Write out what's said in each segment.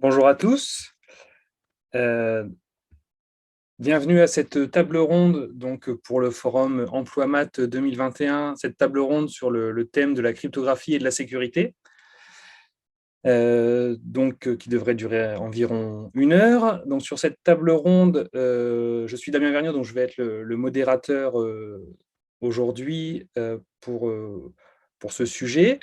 Bonjour à tous. Euh, Bienvenue à cette table ronde donc, pour le forum Emploi Math 2021, cette table ronde sur le thème de la cryptographie et de la sécurité, qui devrait durer environ 1 heure. Donc, sur cette table ronde, je suis Damien Vergniaud, donc je vais être le modérateur aujourd'hui pour ce sujet.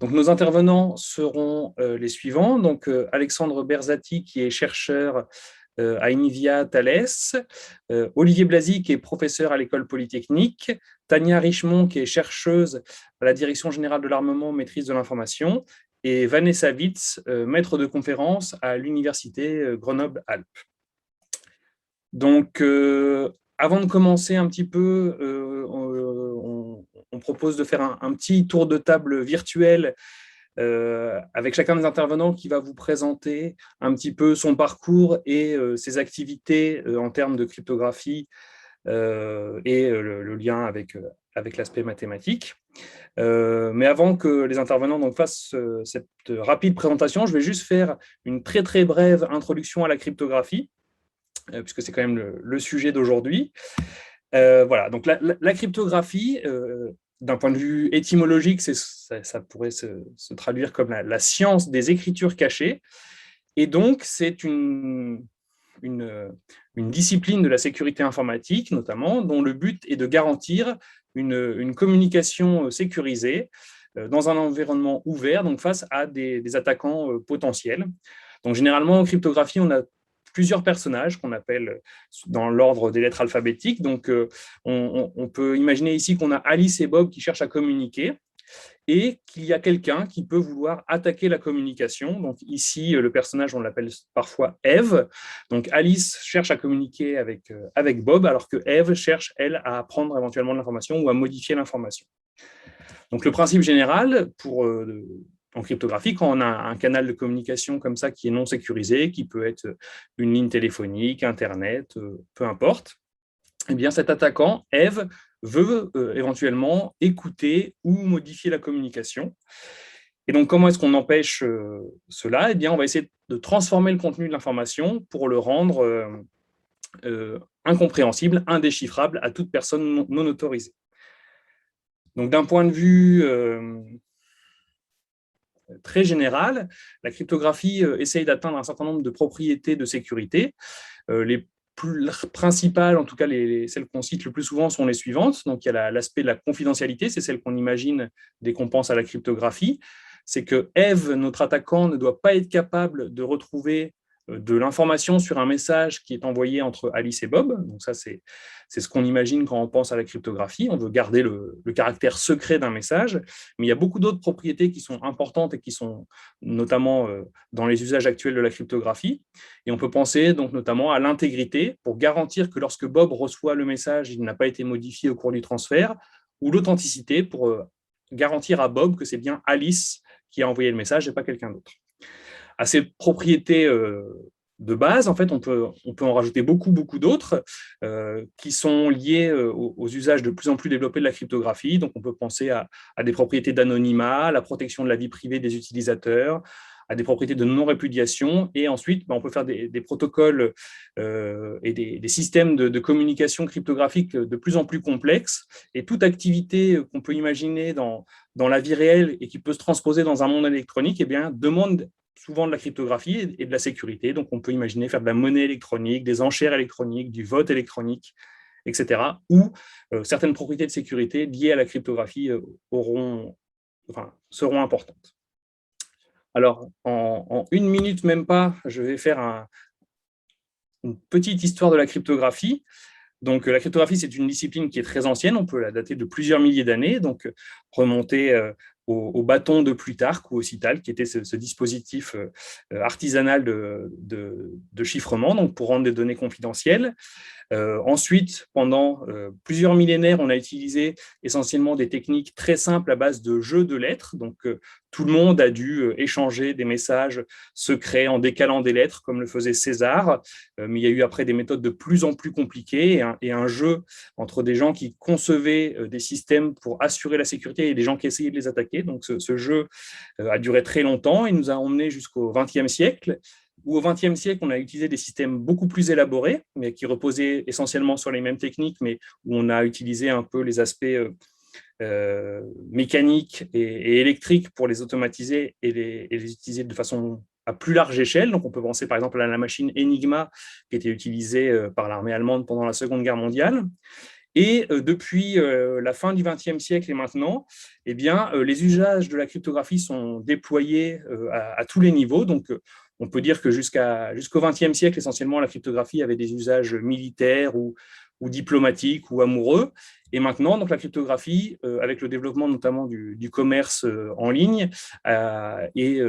Donc, nos intervenants seront les suivants. Donc, Alexandre Berzati, qui est chercheur à Inivia Thales, Olivier Blasi, qui est professeur à l'École polytechnique, Tania Richemont, qui est chercheuse à la Direction générale de l'armement, maîtrise de l'information, et Vanessa Witz, maître de conférence à l'Université Grenoble-Alpes. Donc, avant de commencer un petit peu, on propose de faire un petit tour de table virtuel avec chacun des intervenants qui va vous présenter un petit peu son parcours et ses activités en termes de cryptographie et le lien avec l'aspect mathématique. Mais avant que les intervenants donc, fassent cette rapide présentation, je vais juste faire une très très brève introduction à la cryptographie, puisque c'est quand même le sujet d'aujourd'hui. Voilà, donc la cryptographie, d'un point de vue étymologique, ça pourrait se traduire comme la science des écritures cachées. Et donc, c'est une discipline de la sécurité informatique, notamment, dont le but est de garantir une communication sécurisée dans un environnement ouvert, donc face à des attaquants potentiels. Donc, généralement, en cryptographie, on a plusieurs personnages qu'on appelle dans l'ordre des lettres alphabétiques. Donc, on peut imaginer ici qu'on a Alice et Bob qui cherchent à communiquer et qu'il y a quelqu'un qui peut vouloir attaquer la communication. Donc ici, le personnage, on l'appelle parfois Eve. Donc Alice cherche à communiquer avec Bob, alors que Eve cherche, elle, à apprendre éventuellement de l'information ou à modifier l'information. Donc le principe général en cryptographie, quand on a un canal de communication comme ça qui est non sécurisé, qui peut être une ligne téléphonique, Internet, peu importe, eh bien cet attaquant, Eve, veut éventuellement écouter ou modifier la communication. Et donc, comment est-ce qu'on empêche cela? Eh bien, on va essayer de transformer le contenu de l'information pour le rendre incompréhensible, indéchiffrable à toute personne non autorisée. Donc, d'un point de vue très général, la cryptographie essaye d'atteindre un certain nombre de propriétés de sécurité. Les plus principales, en tout cas celles qu'on cite le plus souvent, sont les suivantes. Donc, il y a l'aspect de la confidentialité, c'est celle qu'on imagine dès qu'on pense à la cryptographie. C'est que Eve, notre attaquant, ne doit pas être capable de retrouver de l'information sur un message qui est envoyé entre Alice et Bob. Donc ça, c'est ce qu'on imagine quand on pense à la cryptographie. On veut garder le caractère secret d'un message, mais il y a beaucoup d'autres propriétés qui sont importantes et qui sont notamment dans les usages actuels de la cryptographie. Et on peut penser donc notamment à l'intégrité pour garantir que lorsque Bob reçoit le message, il n'a pas été modifié au cours du transfert, ou l'authenticité pour garantir à Bob que c'est bien Alice qui a envoyé le message et pas quelqu'un d'autre. À ces propriétés de base, en fait, on peut en rajouter beaucoup d'autres qui sont liées aux usages de plus en plus développés de la cryptographie. Donc, on peut penser à des propriétés d'anonymat, à la protection de la vie privée des utilisateurs, à des propriétés de non-répudiation. Et ensuite, on peut faire des protocoles et des systèmes de communication cryptographique de plus en plus complexes. Et toute activité qu'on peut imaginer dans la vie réelle et qui peut se transposer dans un monde électronique, eh bien, demande souvent de la cryptographie et de la sécurité. Donc, on peut imaginer faire de la monnaie électronique, des enchères électroniques, du vote électronique, etc., où certaines propriétés de sécurité liées à la cryptographie seront importantes. Alors, en 1 minute, même pas, je vais faire une petite histoire de la cryptographie. Donc, la cryptographie, c'est une discipline qui est très ancienne, on peut la dater de plusieurs milliers d'années, donc remonter au bâton de Plutarque ou au cital, qui était ce dispositif artisanal de chiffrement, donc pour rendre des données confidentielles. Ensuite, pendant plusieurs millénaires, on a utilisé essentiellement des techniques très simples à base de jeux de lettres. Donc, tout le monde a dû échanger des messages secrets en décalant des lettres, comme le faisait César. Mais il y a eu après des méthodes de plus en plus compliquées et un jeu entre des gens qui concevaient des systèmes pour assurer la sécurité et des gens qui essayaient de les attaquer. Donc, ce jeu a duré très longtemps. Il nous a emmenés jusqu'au XXe siècle, où au XXe siècle, on a utilisé des systèmes beaucoup plus élaborés, mais qui reposaient essentiellement sur les mêmes techniques, mais où on a utilisé un peu les aspects mécaniques et électriques pour les automatiser et les utiliser de façon à plus large échelle. Donc, on peut penser par exemple à la machine Enigma qui était utilisée par l'armée allemande pendant la Seconde Guerre mondiale. Et depuis la fin du XXe siècle et maintenant, eh bien, les usages de la cryptographie sont déployés à tous les niveaux. Donc, on peut dire que jusqu'au XXe siècle, essentiellement, la cryptographie avait des usages militaires ou diplomatiques ou amoureux. Et maintenant, donc, la cryptographie, avec le développement notamment du commerce en ligne et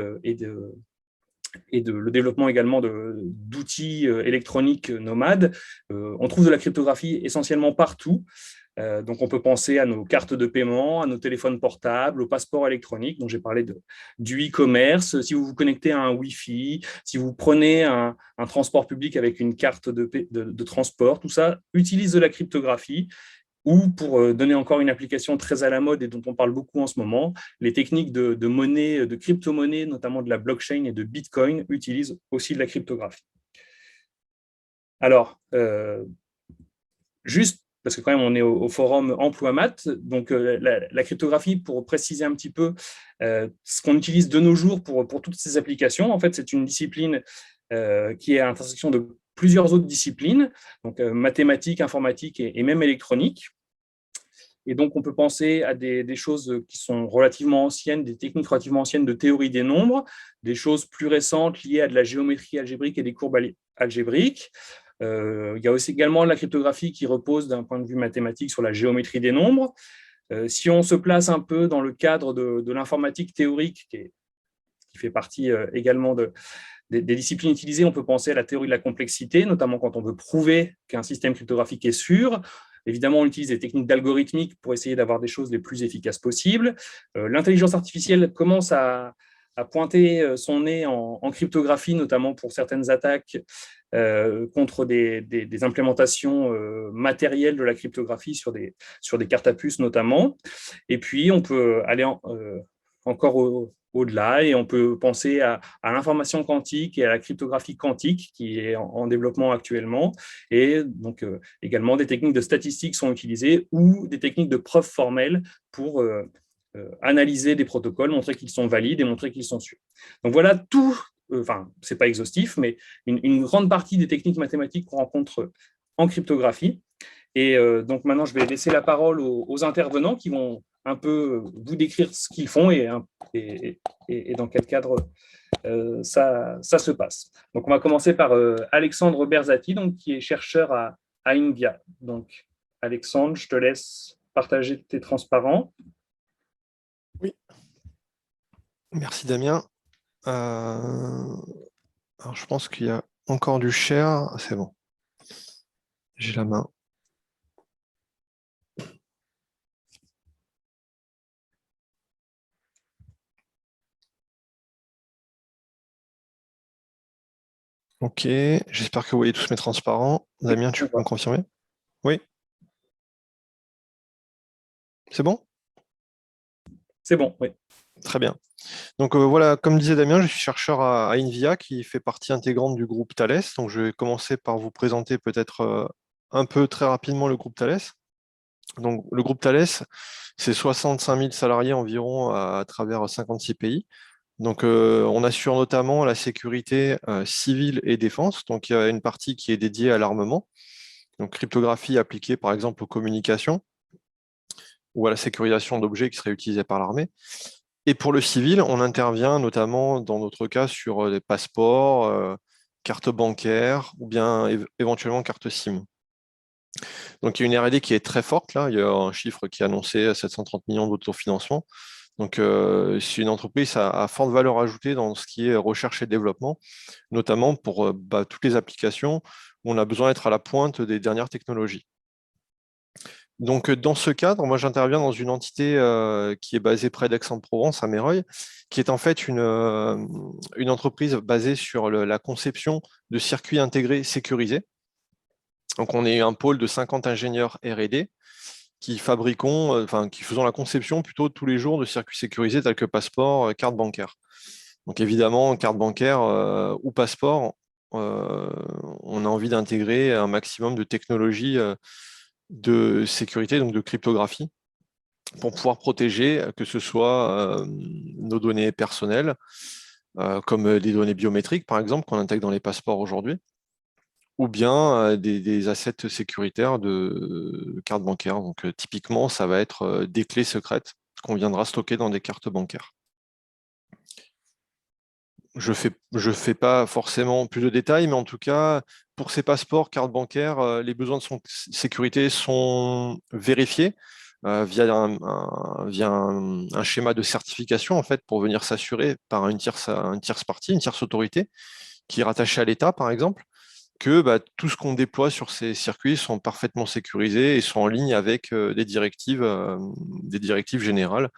le développement également d'outils électroniques nomades, on trouve de la cryptographie essentiellement partout. Donc, on peut penser à nos cartes de paiement, à nos téléphones portables, aux passeports électroniques. Donc, j'ai parlé du e-commerce. Si vous vous connectez à un Wi-Fi, si vous prenez un transport public avec une carte de transport, tout ça utilise de la cryptographie. Ou pour donner encore une application très à la mode et dont on parle beaucoup en ce moment, les techniques de monnaie, de crypto-monnaie, notamment de la blockchain et de Bitcoin, utilisent aussi de la cryptographie. Alors, juste parce que quand même on est au forum Emploi-Mat, donc la cryptographie, pour préciser un petit peu ce qu'on utilise de nos jours pour toutes ces applications, en fait, c'est une discipline qui est à l'intersection de plusieurs autres disciplines, donc mathématiques, informatiques et même électronique. Et donc, on peut penser à des choses qui sont relativement anciennes, des techniques relativement anciennes de théorie des nombres, des choses plus récentes liées à de la géométrie algébrique et des courbes algébriques. Il y a aussi également la cryptographie qui repose d'un point de vue mathématique sur la géométrie des nombres. Si on se place un peu dans le cadre de l'informatique théorique, qui fait partie également des disciplines utilisées, on peut penser à la théorie de la complexité, notamment quand on veut prouver qu'un système cryptographique est sûr. Évidemment, on utilise des techniques d'algorithmique pour essayer d'avoir des choses les plus efficaces possibles. L'intelligence artificielle commence à pointer son nez en cryptographie, notamment pour certaines attaques contre des implémentations matérielles de la cryptographie sur des cartes à puce notamment. Et puis, on peut aller encore au-delà et on peut penser à l'information quantique et à la cryptographie quantique qui est en développement actuellement. Et donc, également, des techniques de statistiques sont utilisées ou des techniques de preuve formelle pour analyser des protocoles, montrer qu'ils sont valides et montrer qu'ils sont sûrs. Donc voilà tout, enfin, ce n'est pas exhaustif, mais une grande partie des techniques mathématiques qu'on rencontre en cryptographie. Et donc maintenant, je vais laisser la parole aux intervenants qui vont un peu vous décrire ce qu'ils font et dans quel cadre ça se passe. Donc, on va commencer par Alexandre Berzati, donc, qui est chercheur à INVIA. Donc, Alexandre, je te laisse partager tes transparents. Oui. Merci Damien. Alors, je pense qu'il y a encore du share. C'est bon. J'ai la main. Ok, j'espère que vous voyez tous mes transparents. Damien, tu peux me confirmer? Oui. C'est bon? C'est bon, oui. Très bien. Donc voilà, comme disait Damien, je suis chercheur à INVIA qui fait partie intégrante du groupe Thales. Donc je vais commencer par vous présenter peut-être un peu très rapidement le groupe Thales. Donc le groupe Thales, c'est 65 000 salariés environ à travers 56 pays. Donc on assure notamment la sécurité civile et défense. Donc il y a une partie qui est dédiée à l'armement. Donc cryptographie appliquée par exemple aux communications ou à la sécurisation d'objets qui seraient utilisés par l'armée. Et pour le civil, on intervient notamment, dans notre cas, sur des passeports, cartes bancaires ou bien éventuellement cartes SIM. Donc il y a une R&D qui est très forte, là. Il y a un chiffre qui est annoncé à 730 millions d'autofinancement. Donc c'est une entreprise à forte valeur ajoutée dans ce qui est recherche et développement, notamment pour toutes les applications où on a besoin d'être à la pointe des dernières technologies. Donc, dans ce cadre, moi, j'interviens dans une entité qui est basée près d'Aix-en-Provence, à Méreuil, qui est en fait une entreprise basée sur la conception de circuits intégrés sécurisés. Donc, on est un pôle de 50 ingénieurs R&D qui faisons la conception plutôt tous les jours de circuits sécurisés tels que passeport, carte bancaire. Donc évidemment, carte bancaire ou passeport, on a envie d'intégrer un maximum de technologies de sécurité, donc de cryptographie, pour pouvoir protéger, que ce soit nos données personnelles, comme des données biométriques, par exemple, qu'on intègre dans les passeports aujourd'hui, ou bien des assets sécuritaires de cartes bancaires. Donc typiquement, ça va être des clés secrètes qu'on viendra stocker dans des cartes bancaires. Je fais pas forcément plus de détails, mais en tout cas, pour ces passeports, cartes bancaires, les besoins de sécurité sont vérifiés via un schéma de certification en fait, pour venir s'assurer par une tierce partie, une tierce autorité qui est rattachée à l'État, par exemple, que tout ce qu'on déploie sur ces circuits sont parfaitement sécurisés et sont en ligne avec des directives générales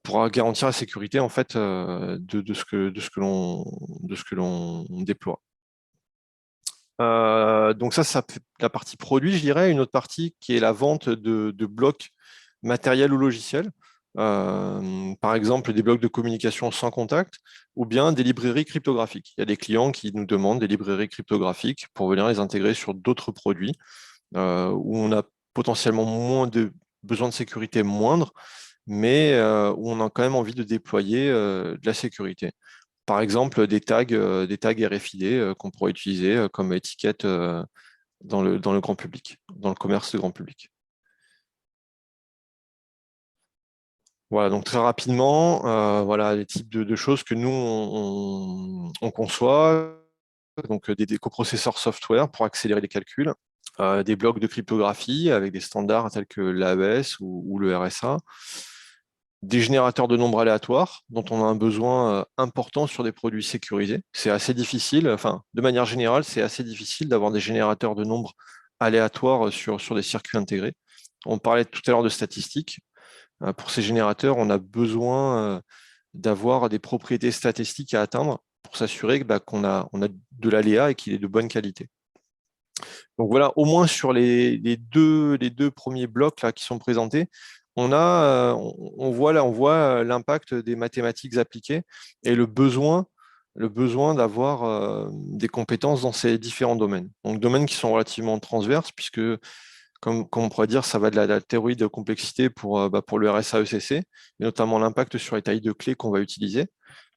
pour garantir la sécurité en fait, de ce que l'on déploie. Donc ça fait la partie produit, je dirais. Une autre partie qui est la vente de blocs matériels ou logiciels. Par exemple, des blocs de communication sans contact ou bien des librairies cryptographiques. Il y a des clients qui nous demandent des librairies cryptographiques pour venir les intégrer sur d'autres produits où on a potentiellement besoin de sécurité moindre, mais où on a quand même envie de déployer de la sécurité. Par exemple, des tags RFID qu'on pourrait utiliser comme étiquette dans le grand public, dans le commerce de grand public. Voilà, donc très rapidement, voilà les types de choses que nous, on conçoit. Donc des coprocesseurs software pour accélérer les calculs, des blocs de cryptographie avec des standards tels que l'AES ou le RSA, des générateurs de nombres aléatoires dont on a un besoin important sur des produits sécurisés. C'est assez difficile, enfin, de manière générale, c'est assez difficile d'avoir des générateurs de nombres aléatoires sur des circuits intégrés. On parlait tout à l'heure de statistiques. Pour ces générateurs, on a besoin d'avoir des propriétés statistiques à atteindre pour s'assurer qu'on a de l'aléa et qu'il est de bonne qualité. Donc voilà, au moins sur les deux premiers blocs là, qui sont présentés, on voit l'impact des mathématiques appliquées et le besoin d'avoir des compétences dans ces différents domaines. Donc domaines qui sont relativement transverses, puisque comme on pourrait dire, ça va de la théorie de complexité pour le RSA-ECC, et notamment l'impact sur les tailles de clés qu'on va utiliser,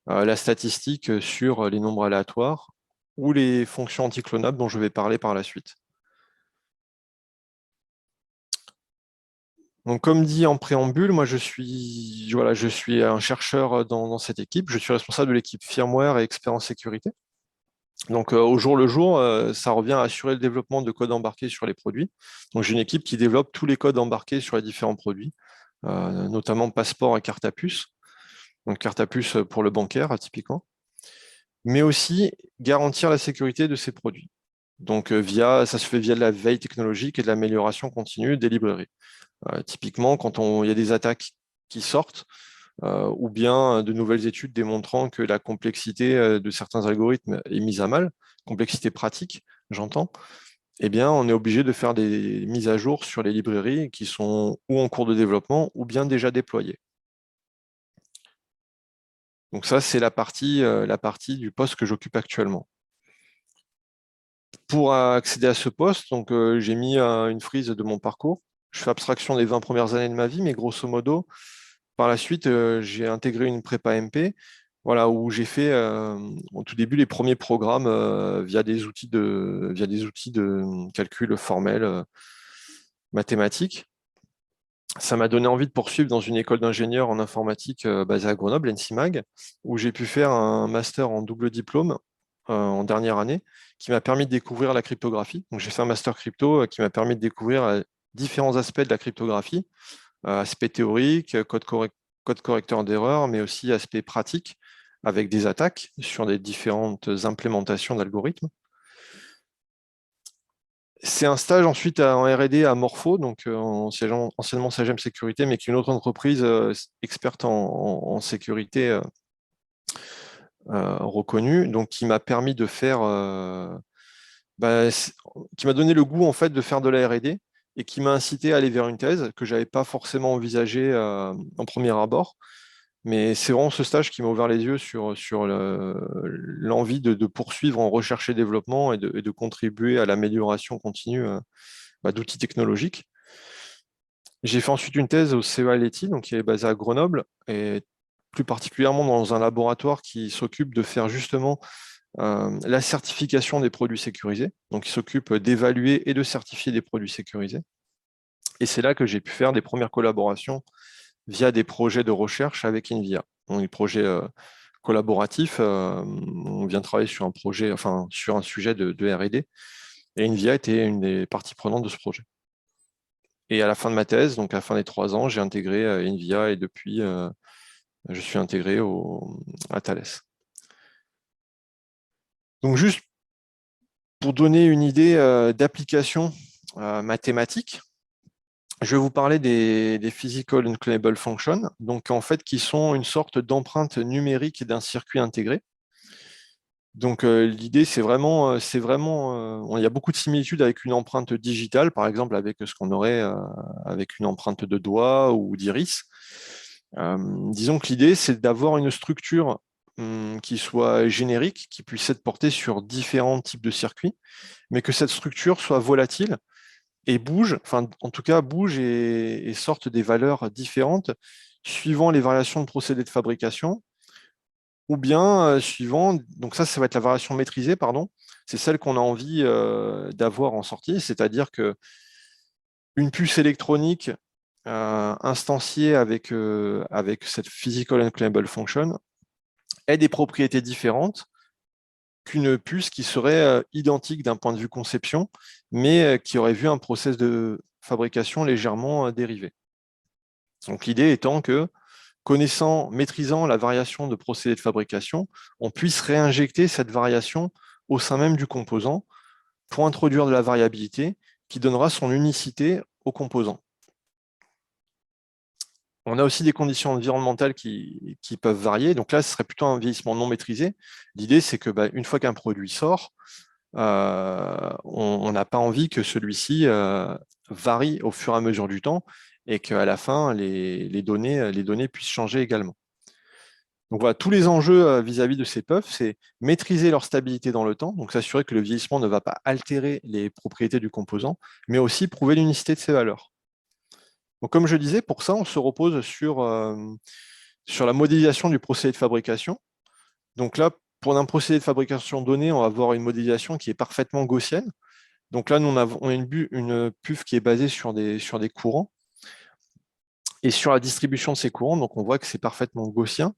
la statistique sur les nombres aléatoires ou les fonctions anticlonables dont je vais parler par la suite. Donc, comme dit en préambule, moi je suis un chercheur dans cette équipe. Je suis responsable de l'équipe firmware et expert en sécurité. Donc au jour le jour, ça revient à assurer le développement de code embarqué sur les produits. Donc j'ai une équipe qui développe tous les codes embarqués sur les différents produits, notamment passeport et carte à puce. Donc carte à puce pour le bancaire, typiquement. Mais aussi garantir la sécurité de ces produits. Donc ça se fait via de la veille technologique et de l'amélioration continue des librairies. Typiquement, quand il y a des attaques qui sortent, ou bien de nouvelles études démontrant que la complexité de certains algorithmes est mise à mal, complexité pratique, j'entends, eh bien, on est obligé de faire des mises à jour sur les librairies qui sont ou en cours de développement ou bien déjà déployées. Donc ça, c'est la partie du poste que j'occupe actuellement. Pour accéder à ce poste, j'ai mis une frise de mon parcours. Je fais abstraction des 20 premières années de ma vie, mais grosso modo, par la suite, j'ai intégré une prépa MP, voilà, où j'ai fait au tout début les premiers programmes via des outils de calcul formel mathématiques. Ça m'a donné envie de poursuivre dans une école d'ingénieur en informatique basée à Grenoble, l'ENSIMAG, où j'ai pu faire un master en double diplôme en dernière année, qui m'a permis de découvrir la cryptographie. Donc j'ai fait un master crypto qui m'a permis de découvrir différents aspects de la cryptographie, aspect théorique, code correcteur d'erreurs, mais aussi aspect pratique avec des attaques sur des différentes implémentations d'algorithmes. C'est un stage ensuite en R&D à Morpho, donc anciennement Sagem Sécurité, mais qui est une autre entreprise experte en sécurité reconnue, donc qui m'a permis de faire, qui m'a donné le goût en fait de faire de la R&D et qui m'a incité à aller vers une thèse que je n'avais pas forcément envisagée en premier abord, Mais c'est vraiment ce stage qui m'a ouvert les yeux sur l'envie de poursuivre en recherche et développement et de contribuer à l'amélioration continue d'outils technologiques. J'ai fait ensuite une thèse au CEA-Leti, donc qui est basé à Grenoble, et plus particulièrement dans un laboratoire qui s'occupe de faire justement la certification des produits sécurisés. Donc, il s'occupe d'évaluer et de certifier des produits sécurisés. Et c'est là que j'ai pu faire des premières collaborations via des projets de recherche avec NVIA. Donc, des projets collaboratifs, on vient travailler sur un projet, enfin, sur un sujet de R&D, et NVIA était une des parties prenantes de ce projet. Et à la fin de ma thèse, donc à la fin des 3 ans, j'ai intégré NVIA et depuis, je suis intégré à Thales. Donc juste pour donner une idée d'application mathématique, je vais vous parler des Physical Unclonable Functions, donc en fait qui sont une sorte d'empreinte numérique d'un circuit intégré. Donc l'idée, il y a beaucoup de similitudes avec une empreinte digitale, par exemple avec ce qu'on aurait avec une empreinte de doigt ou d'iris. Disons que l'idée, c'est d'avoir une structure qui soit générique, qui puisse être portée sur différents types de circuits, mais que cette structure soit volatile et bouge, enfin en tout cas bouge et sorte des valeurs différentes suivant les variations de procédés de fabrication ou bien suivant, donc ça va être la variation maîtrisée, pardon, c'est celle qu'on a envie d'avoir en sortie, c'est-à-dire que une puce électronique instanciée avec cette physical unclonable function ait des propriétés différentes qu'une puce qui serait identique d'un point de vue conception, mais qui aurait vu un process de fabrication légèrement dérivé. Donc l'idée étant que maîtrisant la variation de procédé de fabrication, on puisse réinjecter cette variation au sein même du composant pour introduire de la variabilité qui donnera son unicité au composant. On a aussi des conditions environnementales qui peuvent varier. Donc là, ce serait plutôt un vieillissement non maîtrisé. L'idée, c'est que une fois qu'un produit sort, on n'a pas envie que celui-ci varie au fur et à mesure du temps et qu'à la fin, les données puissent changer également. Donc voilà, tous les enjeux vis-à-vis de ces puffs, c'est maîtriser leur stabilité dans le temps, donc s'assurer que le vieillissement ne va pas altérer les propriétés du composant, mais aussi prouver l'unicité de ses valeurs. Donc, comme je disais, pour ça, on se repose sur la modélisation du procédé de fabrication. Donc là, pour un procédé de fabrication donné, on va avoir une modélisation qui est parfaitement gaussienne. Donc là, nous, on a une PUF qui est basée sur des courants. Et sur la distribution de ces courants, donc on voit que c'est parfaitement gaussien.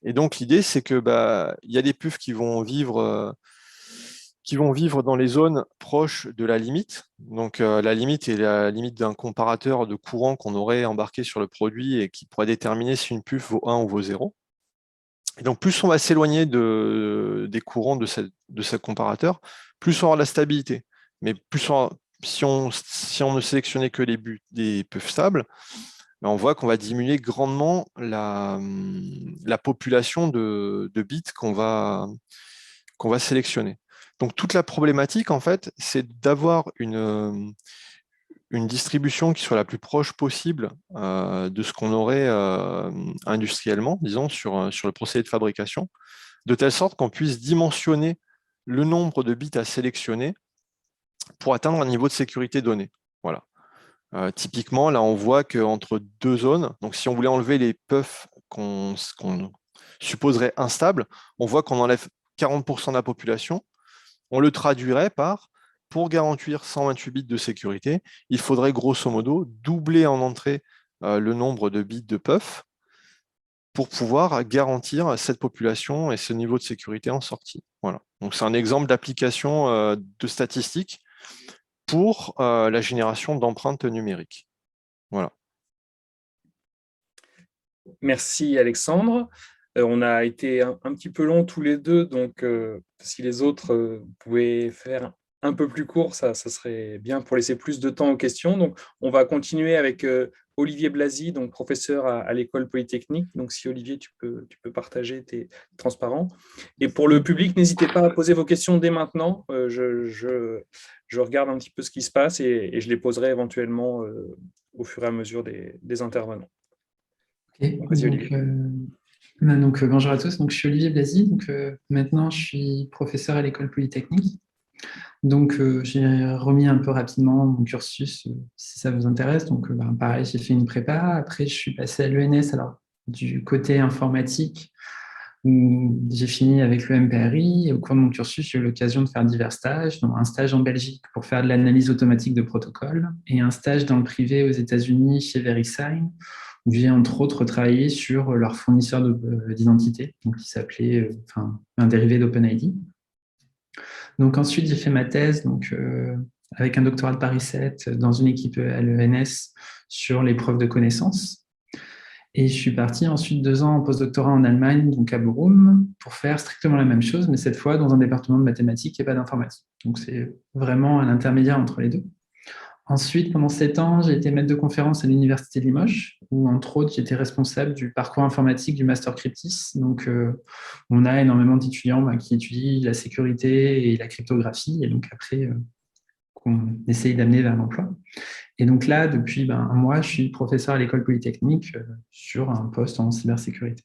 Et donc l'idée, c'est que y a des PUFs qui vont vivre dans les zones proches de la limite. Donc la limite est la limite d'un comparateur de courant qu'on aurait embarqué sur le produit et qui pourrait déterminer si une PUF vaut 1 ou vaut 0. Et donc plus on va s'éloigner des courants de ce comparateur, plus on aura de la stabilité. Mais si on ne sélectionnait que des PUFs stables, on voit qu'on va diminuer grandement la population de bits qu'on va sélectionner. Donc toute la problématique, en fait, c'est d'avoir une distribution qui soit la plus proche possible de ce qu'on aurait industriellement, disons, sur le procédé de fabrication, de telle sorte qu'on puisse dimensionner le nombre de bits à sélectionner pour atteindre un niveau de sécurité donné. Voilà. Typiquement, là, on voit qu'entre deux zones, donc si on voulait enlever les puffs qu'on supposerait instables, on voit qu'on enlève 40% de la population. On le traduirait par, pour garantir 128 bits de sécurité, il faudrait grosso modo doubler en entrée le nombre de bits de puff pour pouvoir garantir cette population et ce niveau de sécurité en sortie. Voilà. Donc c'est un exemple d'application de statistiques pour la génération d'empreintes numériques. Voilà. Merci Alexandre. On a été un petit peu long tous les deux, donc si les autres pouvaient faire un peu plus court, ça serait bien pour laisser plus de temps aux questions. Donc, on va continuer avec Olivier Blasi, donc professeur à l'École Polytechnique. Donc, si Olivier, tu peux partager tes transparents. Et pour le public, n'hésitez pas à poser vos questions dès maintenant. Je regarde un petit peu ce qui se passe et je les poserai éventuellement au fur et à mesure des intervenants. Ok. Vas-y, Olivier. Bonjour à tous. Donc, je suis Olivier Blasi. Maintenant, je suis professeur à l'école polytechnique. J'ai remis un peu rapidement mon cursus, si ça vous intéresse. Pareil, j'ai fait une prépa. Après, je suis passé à l'ENS, alors du côté informatique, où j'ai fini avec le MPRI. Et au cours de mon cursus, j'ai eu l'occasion de faire divers stages, dont un stage en Belgique pour faire de l'analyse automatique de protocoles et un stage dans le privé aux États-Unis chez VeriSign, où j'ai entre autres travaillé sur leur fournisseur d'identité, qui s'appelait un dérivé d'OpenID. Donc ensuite, j'ai fait ma thèse avec un doctorat de Paris 7 dans une équipe à l'ENS sur les preuves de connaissances. Et je suis parti ensuite 2 ans en postdoctorat en Allemagne, donc à Bochum, pour faire strictement la même chose, mais cette fois dans un département de mathématiques et pas d'informatique. Donc c'est vraiment un intermédiaire entre les deux. Ensuite, pendant 7 ans, j'ai été maître de conférence à l'Université de Limoges, où entre autres, j'étais responsable du parcours informatique du Master Cryptis. On a énormément d'étudiants qui étudient la sécurité et la cryptographie, et donc après, qu'on essaye d'amener vers l'emploi. Et donc là, depuis un mois, je suis professeur à l'école polytechnique sur un poste en cybersécurité.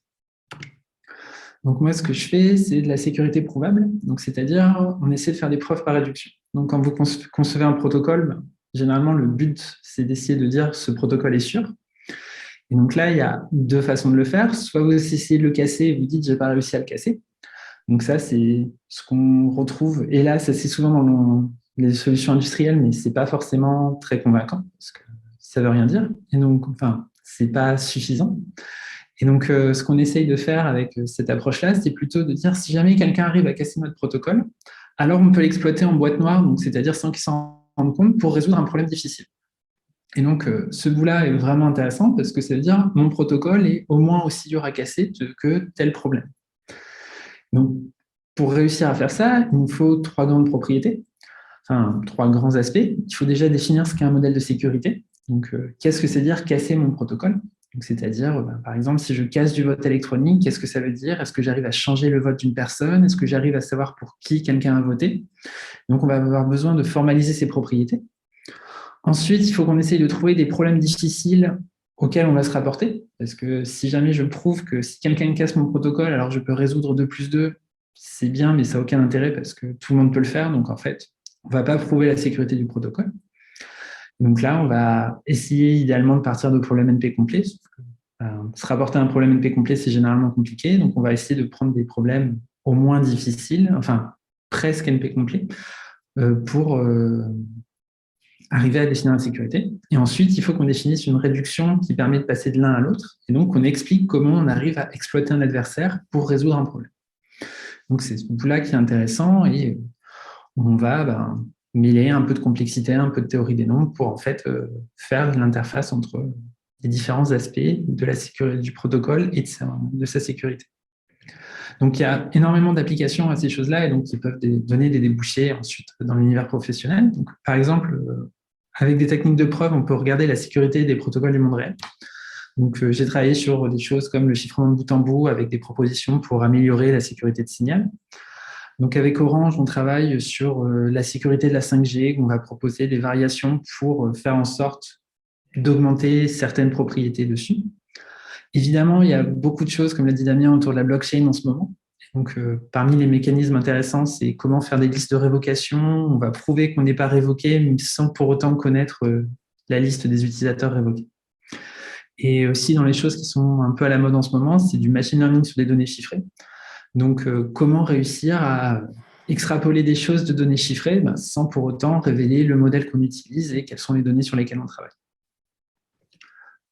Donc moi, ce que je fais, c'est de la sécurité prouvable. Donc c'est-à-dire, on essaie de faire des preuves par réduction. Donc quand vous concevez un protocole, généralement, le but, c'est d'essayer de dire ce protocole est sûr. Et donc là, il y a 2 façons de le faire. Soit vous essayez de le casser et vous dites, j'ai pas réussi à le casser. Donc ça, c'est ce qu'on retrouve. Et là, ça c'est souvent dans les solutions industrielles, mais c'est pas forcément très convaincant parce que ça veut rien dire. Et donc, c'est pas suffisant. Et donc, ce qu'on essaye de faire avec cette approche-là, c'est plutôt de dire si jamais quelqu'un arrive à casser notre protocole, alors on peut l'exploiter en boîte noire, donc c'est-à-dire sans qu'il s'en rende compte, pour résoudre un problème difficile. Et donc, ce bout-là est vraiment intéressant parce que ça veut dire mon protocole est au moins aussi dur à casser que tel problème. Donc, pour réussir à faire ça, il nous faut 3 grandes propriétés, 3 grands aspects. Il faut déjà définir ce qu'est un modèle de sécurité. Donc, qu'est-ce que c'est dire casser mon protocole? C'est-à-dire, par exemple, si je casse du vote électronique, qu'est-ce que ça veut dire? Est-ce que j'arrive à changer le vote d'une personne? Est-ce que j'arrive à savoir pour qui quelqu'un a voté? Donc, on va avoir besoin de formaliser ces propriétés. Ensuite, il faut qu'on essaye de trouver des problèmes difficiles auxquels on va se rapporter. Parce que si jamais je prouve que si quelqu'un casse mon protocole, alors je peux résoudre 2 plus 2, c'est bien, mais ça n'a aucun intérêt parce que tout le monde peut le faire. Donc, en fait, on ne va pas prouver la sécurité du protocole. Donc là, on va essayer idéalement de partir de problèmes NP complets. Se rapporter à un problème NP complet, c'est généralement compliqué. Donc, on va essayer de prendre des problèmes au moins difficiles, presque NP complets, pour arriver à définir la sécurité. Et ensuite, il faut qu'on définisse une réduction qui permet de passer de l'un à l'autre. Et donc, on explique comment on arrive à exploiter un adversaire pour résoudre un problème. Donc, c'est ce bout-là qui est intéressant et on va mêler un peu de complexité, un peu de théorie des nombres pour en fait faire l'interface entre les différents aspects de la sécurité du protocole et de sa sécurité. Donc, il y a énormément d'applications à ces choses-là et donc qui peuvent donner des débouchés ensuite dans l'univers professionnel. Donc, par exemple, avec des techniques de preuve, on peut regarder la sécurité des protocoles du monde réel. Donc, j'ai travaillé sur des choses comme le chiffrement de bout en bout avec des propositions pour améliorer la sécurité de signal. Donc, avec Orange, on travaille sur la sécurité de la 5G. On va proposer des variations pour faire en sorte d'augmenter certaines propriétés dessus. Évidemment, il y a beaucoup de choses, comme l'a dit Damien, autour de la blockchain en ce moment. Donc, parmi les mécanismes intéressants, c'est comment faire des listes de révocation. On va prouver qu'on n'est pas révoqué, mais sans pour autant connaître la liste des utilisateurs révoqués. Et aussi, dans les choses qui sont un peu à la mode en ce moment, c'est du machine learning sur des données chiffrées. Donc, comment réussir à extrapoler des choses de données chiffrées sans pour autant révéler le modèle qu'on utilise et quelles sont les données sur lesquelles on travaille.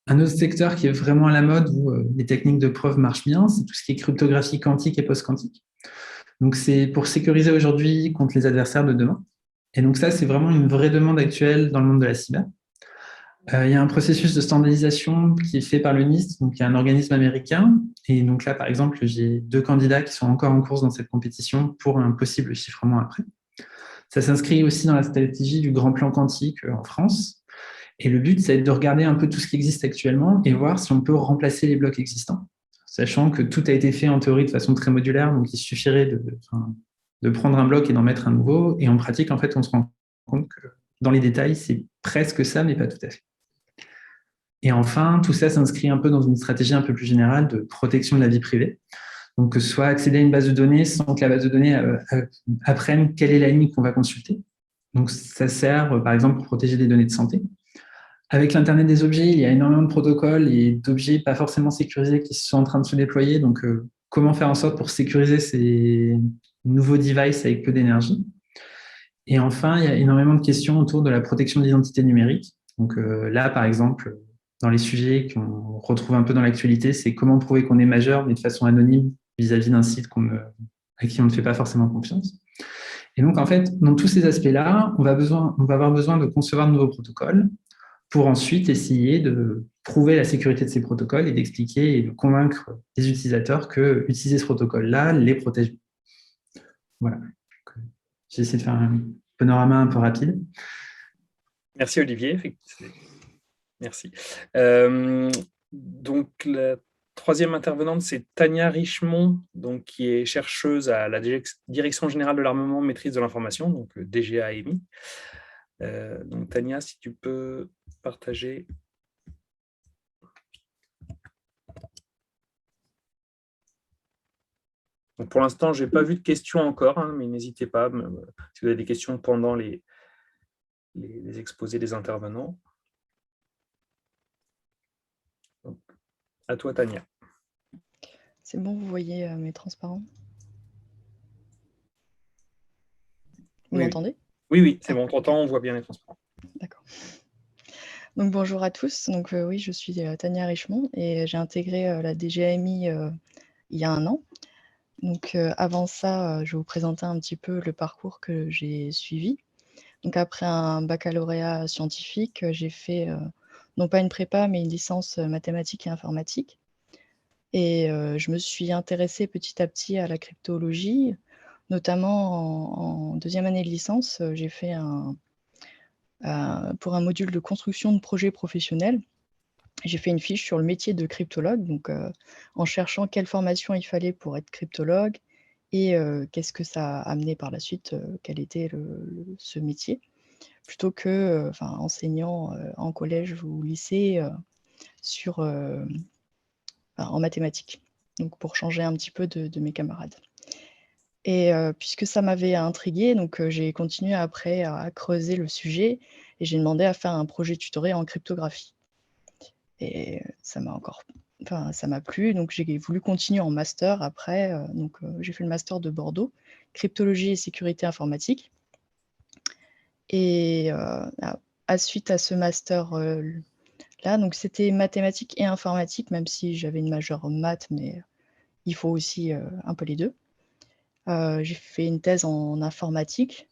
Un autre secteur qui est vraiment à la mode où les techniques de preuve marchent bien, c'est tout ce qui est cryptographie quantique et post-quantique. Donc, c'est pour sécuriser aujourd'hui contre les adversaires de demain. Et donc, ça, c'est vraiment une vraie demande actuelle dans le monde de la cyber. Il y a un processus de standardisation qui est fait par le NIST, donc il y a un organisme américain. Et donc là, par exemple, j'ai 2 candidats qui sont encore en course dans cette compétition pour un possible chiffrement après. Ça s'inscrit aussi dans la stratégie du grand plan quantique en France. Et le but, c'est de regarder un peu tout ce qui existe actuellement et voir si on peut remplacer les blocs existants, sachant que tout a été fait en théorie de façon très modulaire, donc il suffirait de prendre un bloc et d'en mettre un nouveau. Et en pratique, en fait, on se rend compte que dans les détails, c'est presque ça, mais pas tout à fait. Et enfin, tout ça s'inscrit un peu dans une stratégie un peu plus générale de protection de la vie privée. Donc, que ce soit accéder à une base de données sans que la base de données apprenne quelle est la ligne qu'on va consulter. Donc, ça sert, par exemple, pour protéger des données de santé. Avec l'Internet des objets, il y a énormément de protocoles et d'objets pas forcément sécurisés qui sont en train de se déployer. Donc, comment faire en sorte pour sécuriser ces nouveaux devices avec peu d'énergie? Et enfin, il y a énormément de questions autour de la protection de l'identité numérique. Donc là, par exemple, dans les sujets qu'on retrouve un peu dans l'actualité, c'est comment prouver qu'on est majeur, mais de façon anonyme vis-à-vis d'un site à qui on ne fait pas forcément confiance. Et donc, en fait, dans tous ces aspects-là, on va avoir besoin de concevoir de nouveaux protocoles pour ensuite essayer de prouver la sécurité de ces protocoles et d'expliquer et de convaincre les utilisateurs que utiliser ce protocole-là les protège. Voilà. J'ai essayé de faire un panorama un peu rapide. Merci Olivier. Merci. Donc, la troisième intervenante, c'est Tania Richemont, donc, qui est chercheuse à la Direction générale de l'armement maîtrise de l'information, donc DGA-AMI. Donc, Tania, si tu peux partager. Donc, pour l'instant, je n'ai pas vu de questions encore, hein, mais n'hésitez pas si vous avez des questions pendant les exposés des intervenants. Donc, à toi, Tania. C'est bon, vous voyez mes transparents? Vous m'entendez? Oui, c'est bon, on t'entend, on voit bien les transparents. D'accord. Donc bonjour à tous. Donc oui, je suis Tania Richemont et j'ai intégré la DGA-AMI il y a 1 an. Donc avant ça, je vais vous présenter un petit peu le parcours que j'ai suivi. Donc après un baccalauréat scientifique, j'ai fait non pas une prépa, mais une licence mathématiques et informatique. Et je me suis intéressée petit à petit à la cryptologie, notamment en 2e année de licence, j'ai fait pour un module de construction de projet professionnel, j'ai fait une fiche sur le métier de cryptologue, donc en cherchant quelle formation il fallait pour être cryptologue et qu'est-ce que ça a amené par la suite, quel était ce métier, plutôt que enseignant en collège ou lycée en mathématiques, donc pour changer un petit peu de mes camarades. Et puisque ça m'avait intriguée, donc j'ai continué après à creuser le sujet et j'ai demandé à faire un projet tutoré en cryptographie. Et ça m'a plu, donc j'ai voulu continuer en master après. J'ai fait le master de Bordeaux, cryptologie et sécurité informatique. Et suite à ce master là, donc c'était mathématiques et informatique, même si j'avais une majeure en maths, mais il faut aussi un peu les deux. J'ai fait une thèse en informatique,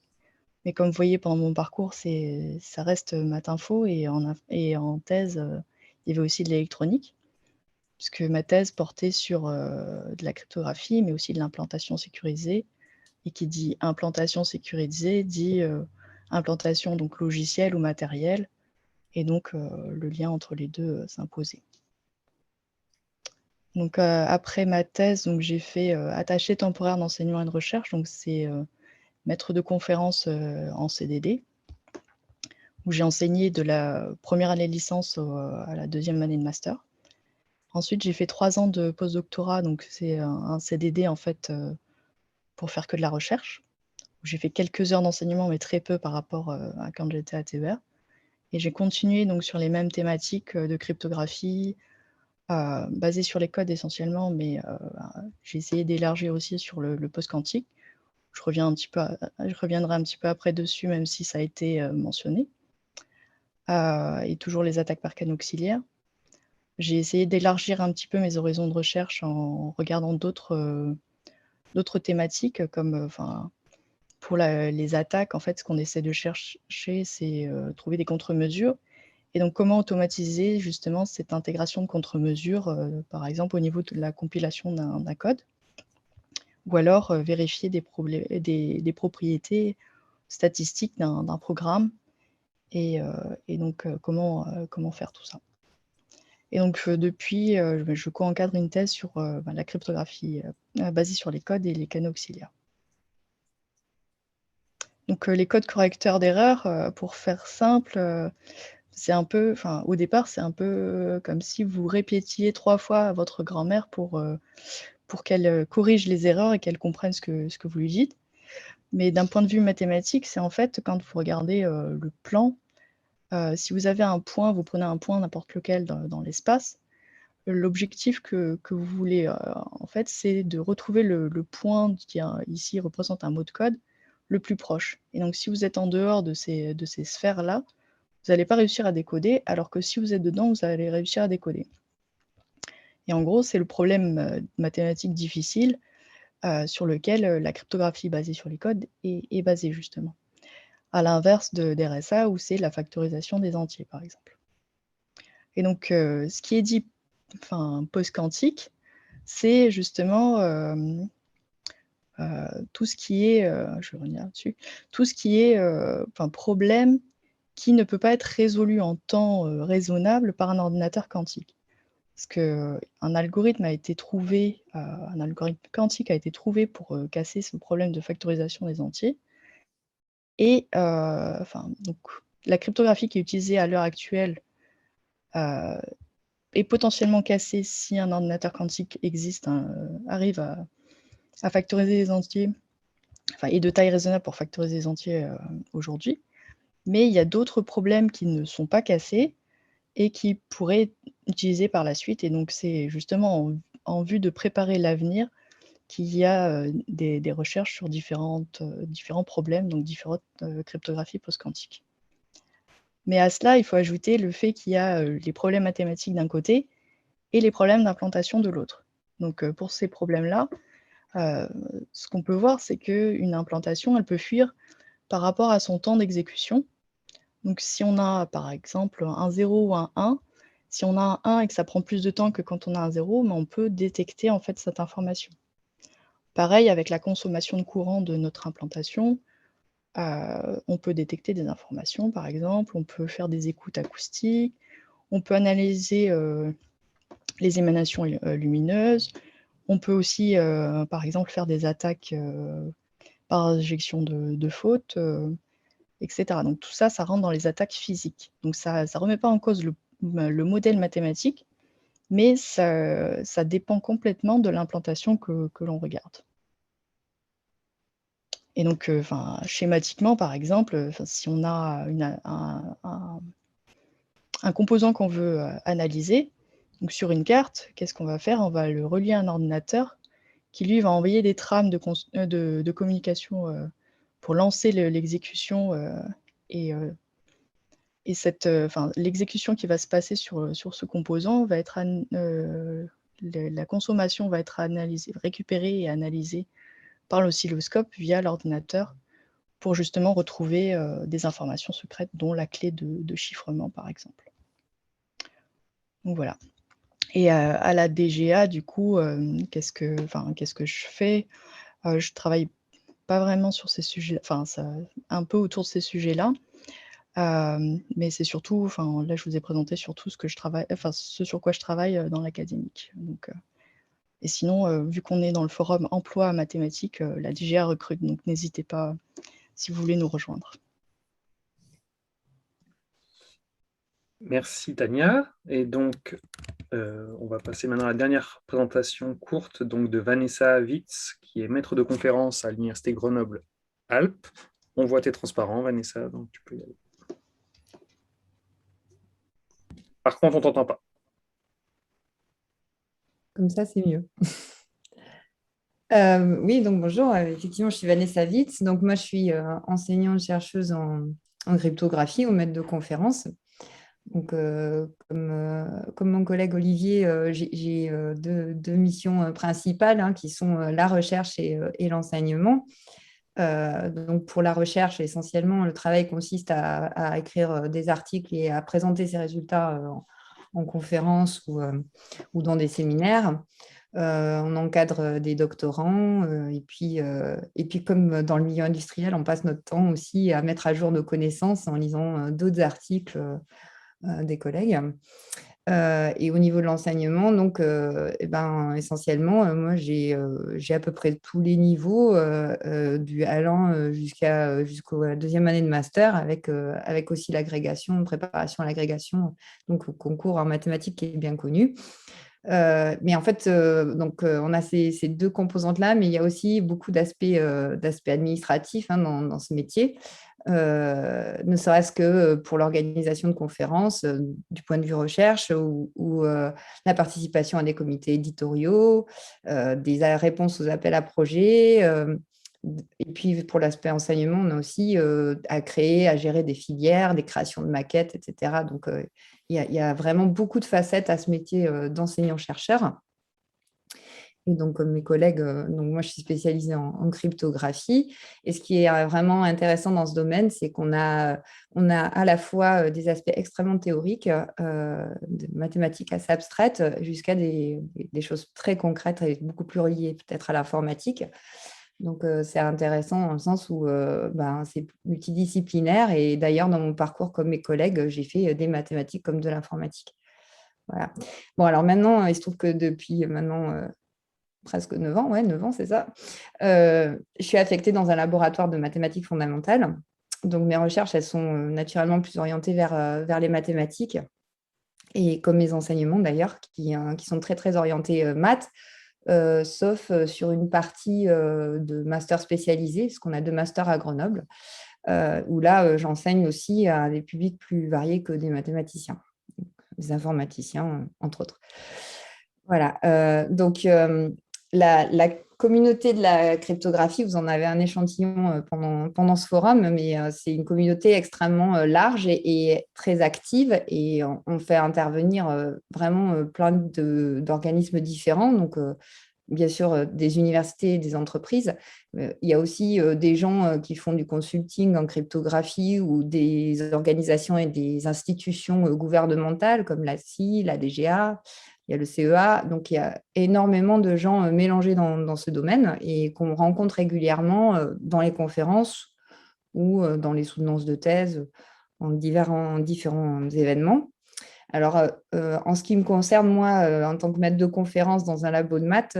mais comme vous voyez pendant mon parcours, ça reste maths info et en thèse, il y avait aussi de l'électronique, puisque ma thèse portait sur de la cryptographie, mais aussi de l'implantation sécurisée. Et qui dit implantation sécurisée dit implantation donc logicielle ou matérielle, et donc le lien entre les deux s'imposait. Donc après ma thèse, j'ai fait attaché temporaire d'enseignement et de recherche, donc c'est maître de conférence en CDD, où j'ai enseigné de la première année de licence à la 2e année de master. Ensuite, j'ai fait 3 ans de postdoctorat, donc c'est un CDD en fait pour faire que de la recherche. J'ai fait quelques heures d'enseignement, mais très peu par rapport à quand j'étais à TER. Et j'ai continué donc sur les mêmes thématiques de cryptographie, basées sur les codes essentiellement, mais j'ai essayé d'élargir aussi sur le post-quantique. Je reviendrai un petit peu après dessus, même si ça a été mentionné. Et toujours les attaques par canaux auxiliaires. J'ai essayé d'élargir un petit peu mes horizons de recherche en regardant d'autres thématiques, comme pour les attaques, en fait, ce qu'on essaie de chercher, c'est trouver des contre-mesures. Et donc, comment automatiser justement cette intégration de contre-mesures, par exemple au niveau de la compilation d'un code, ou alors vérifier des propriétés statistiques d'un programme, et donc comment faire tout ça. Et donc, depuis, je co-encadre une thèse sur la cryptographie basée sur les codes et les canaux auxiliaires. Donc, les codes correcteurs d'erreurs, pour faire simple, c'est un peu, enfin, au départ, c'est un peu comme si vous répétiez 3 fois à votre grand-mère pour qu'elle corrige les erreurs et qu'elle comprenne ce que vous lui dites. Mais d'un point de vue mathématique, c'est en fait, quand vous regardez le plan, si vous avez un point, vous prenez un point n'importe lequel dans l'espace, l'objectif que vous voulez, en fait, c'est de retrouver le point qui ici représente un mot de code le plus proche. Et donc, si vous êtes en dehors de ces sphères-là, vous n'allez pas réussir à décoder, alors que si vous êtes dedans, vous allez réussir à décoder. Et en gros, c'est le problème mathématique difficile sur lequel la cryptographie basée sur les codes est basée, justement. À l'inverse des RSA, où c'est la factorisation des entiers, par exemple. Et donc, ce qui est dit post-quantique, c'est justement tout ce qui est, je vais revenir là-dessus, tout ce qui est problème qui ne peut pas être résolu en temps raisonnable par un ordinateur quantique. Parce qu'un algorithme a été trouvé, un algorithme quantique a été trouvé pour casser ce problème de factorisation des entiers. Et donc, la cryptographie qui est utilisée à l'heure actuelle est potentiellement cassée si un ordinateur quantique existe, arrive à factoriser les entiers, et de taille raisonnable pour factoriser les entiers aujourd'hui. Mais il y a d'autres problèmes qui ne sont pas cassés et qui pourraient être utilisés par la suite. Et donc, c'est justement en vue de préparer l'avenir qu'il y a des recherches sur différents problèmes, donc différentes cryptographies post-quantiques. Mais à cela, il faut ajouter le fait qu'il y a les problèmes mathématiques d'un côté et les problèmes d'implantation de l'autre. Donc, pour ces problèmes-là, ce qu'on peut voir, c'est qu'une implantation, elle peut fuir par rapport à son temps d'exécution. Donc, si on a, par exemple, un 0 ou un 1, si on a un 1 et que ça prend plus de temps que quand on a un 0, mais on peut détecter en fait cette information. Pareil avec la consommation de courant de notre implantation, on peut détecter des informations, par exemple, on peut faire des écoutes acoustiques, on peut analyser les émanations lumineuses, on peut aussi, par exemple, faire des attaques par injection de fautes, etc. Donc tout ça, ça rentre dans les attaques physiques. Donc ça ne remet pas en cause le modèle mathématique, mais ça dépend complètement de l'implantation que l'on regarde. Et donc, schématiquement, par exemple, si on a un composant qu'on veut analyser, donc sur une carte, qu'est-ce qu'on va faire? On va le relier à un ordinateur qui, lui, va envoyer des trames de communication pour lancer l'exécution et l'exécution qui va se passer sur ce composant va être la consommation va être récupérée et analysée par l'oscilloscope via l'ordinateur pour justement retrouver des informations secrètes, dont la clé de chiffrement, par exemple. Donc voilà. Et à la DGA, du coup, qu'est-ce que je fais? Je travaille pas vraiment sur ces sujets, un peu autour de ces sujets-là. Mais c'est surtout, là, je vous ai présenté surtout ce sur quoi je travaille dans l'académique. Donc, et sinon, vu qu'on est dans le forum emploi mathématiques, la DGA recrute, donc n'hésitez pas si vous voulez nous rejoindre. Merci Tania. Et donc, on va passer maintenant à la dernière présentation courte donc, de Vanessa Witz, qui est maître de conférence à l'Université Grenoble-Alpes. On voit tes transparents, Vanessa, donc tu peux y aller. Par contre, on ne t'entend pas. Comme ça, c'est mieux. Oui, donc bonjour. Effectivement, je suis Vanessa Witz. Donc moi, je suis enseignante-chercheuse en cryptographie au maître de conférence. Donc, comme mon collègue Olivier, j'ai deux missions principales qui sont la recherche et l'enseignement. Donc, pour la recherche, essentiellement, le travail consiste à écrire des articles et à présenter ces résultats en conférence ou dans des séminaires. On encadre des doctorants et puis comme dans le milieu industriel, on passe notre temps aussi à mettre à jour nos connaissances en lisant d'autres articles des collègues. Et au niveau de l'enseignement, donc, essentiellement, moi, j'ai à peu près tous les niveaux, allant jusqu'à deuxième année de master, avec aussi l'agrégation, préparation à l'agrégation, donc au concours en mathématiques qui est bien connu. Mais en fait, on a ces deux composantes-là, mais il y a aussi beaucoup d'aspects administratifs dans ce métier. Ne serait-ce que pour l'organisation de conférences du point de vue recherche ou la participation à des comités éditoriaux, des réponses aux appels à projets. Et puis pour l'aspect enseignement, on a aussi à créer, à gérer des filières, des créations de maquettes, etc. Donc il y a vraiment beaucoup de facettes à ce métier d'enseignant-chercheur. Et donc, comme mes collègues, donc moi, je suis spécialisée en cryptographie. Et ce qui est vraiment intéressant dans ce domaine, c'est qu'on a à la fois des aspects extrêmement théoriques, de mathématiques assez abstraites, jusqu'à des choses très concrètes et beaucoup plus reliées peut-être à l'informatique. Donc, c'est intéressant dans le sens où c'est multidisciplinaire. Et d'ailleurs, dans mon parcours, comme mes collègues, j'ai fait des mathématiques comme de l'informatique. Voilà. Bon, alors maintenant, il se trouve que depuis maintenant presque 9 ans, 9 ans, c'est ça. Je suis affectée dans un laboratoire de mathématiques fondamentales. Donc, mes recherches, elles sont naturellement plus orientées vers les mathématiques, et comme mes enseignements d'ailleurs, qui sont très, très orientés maths, sauf sur une partie de master spécialisé, parce qu'on a 2 masters à Grenoble, où là, j'enseigne aussi à des publics plus variés que des mathématiciens, des informaticiens, entre autres. Voilà, donc la communauté de la cryptographie, vous en avez un échantillon pendant ce forum, mais c'est une communauté extrêmement large et très active, et on fait intervenir vraiment plein d'organismes différents, donc bien sûr des universités et des entreprises. Il y a aussi des gens qui font du consulting en cryptographie, ou des organisations et des institutions gouvernementales comme la CI, la DGA. Il y a le CEA, donc il y a énormément de gens mélangés dans ce domaine et qu'on rencontre régulièrement dans les conférences ou dans les soutenances de thèse, en différents événements. Alors, en ce qui me concerne, moi, en tant que maître de conférence dans un labo de maths,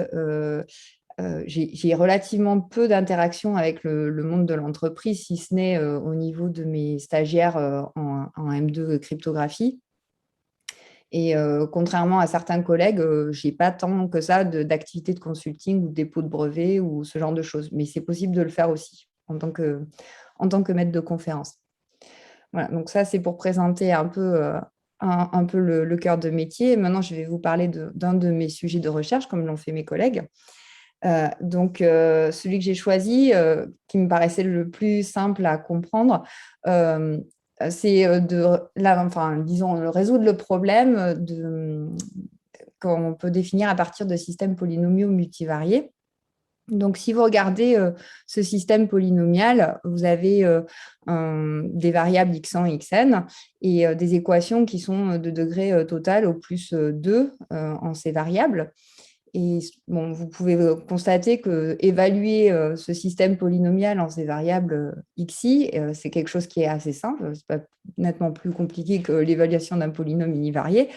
j'ai relativement peu d'interactions avec le monde de l'entreprise, si ce n'est au niveau de mes stagiaires en M2 cryptographie. Et contrairement à certains collègues, je n'ai pas tant que ça d'activités de consulting ou de dépôt de brevets ou ce genre de choses. Mais c'est possible de le faire aussi en tant que maître de conférence. Voilà, donc ça, c'est pour présenter un peu le cœur de métier. Maintenant, je vais vous parler d'un de mes sujets de recherche, comme l'ont fait mes collègues. Donc, celui que j'ai choisi, qui me paraissait le plus simple à comprendre, c'est résoudre le problème qu'on peut définir à partir de systèmes polynomiaux multivariés. Donc, si vous regardez ce système polynomial, vous avez des variables xn et xn et des équations qui sont de degré total au plus 2 en ces variables. Et bon, vous pouvez constater qu'évaluer ce système polynomial en ces variables xi, c'est quelque chose qui est assez simple. Ce n'est pas nettement plus compliqué que l'évaluation d'un polynôme univarié.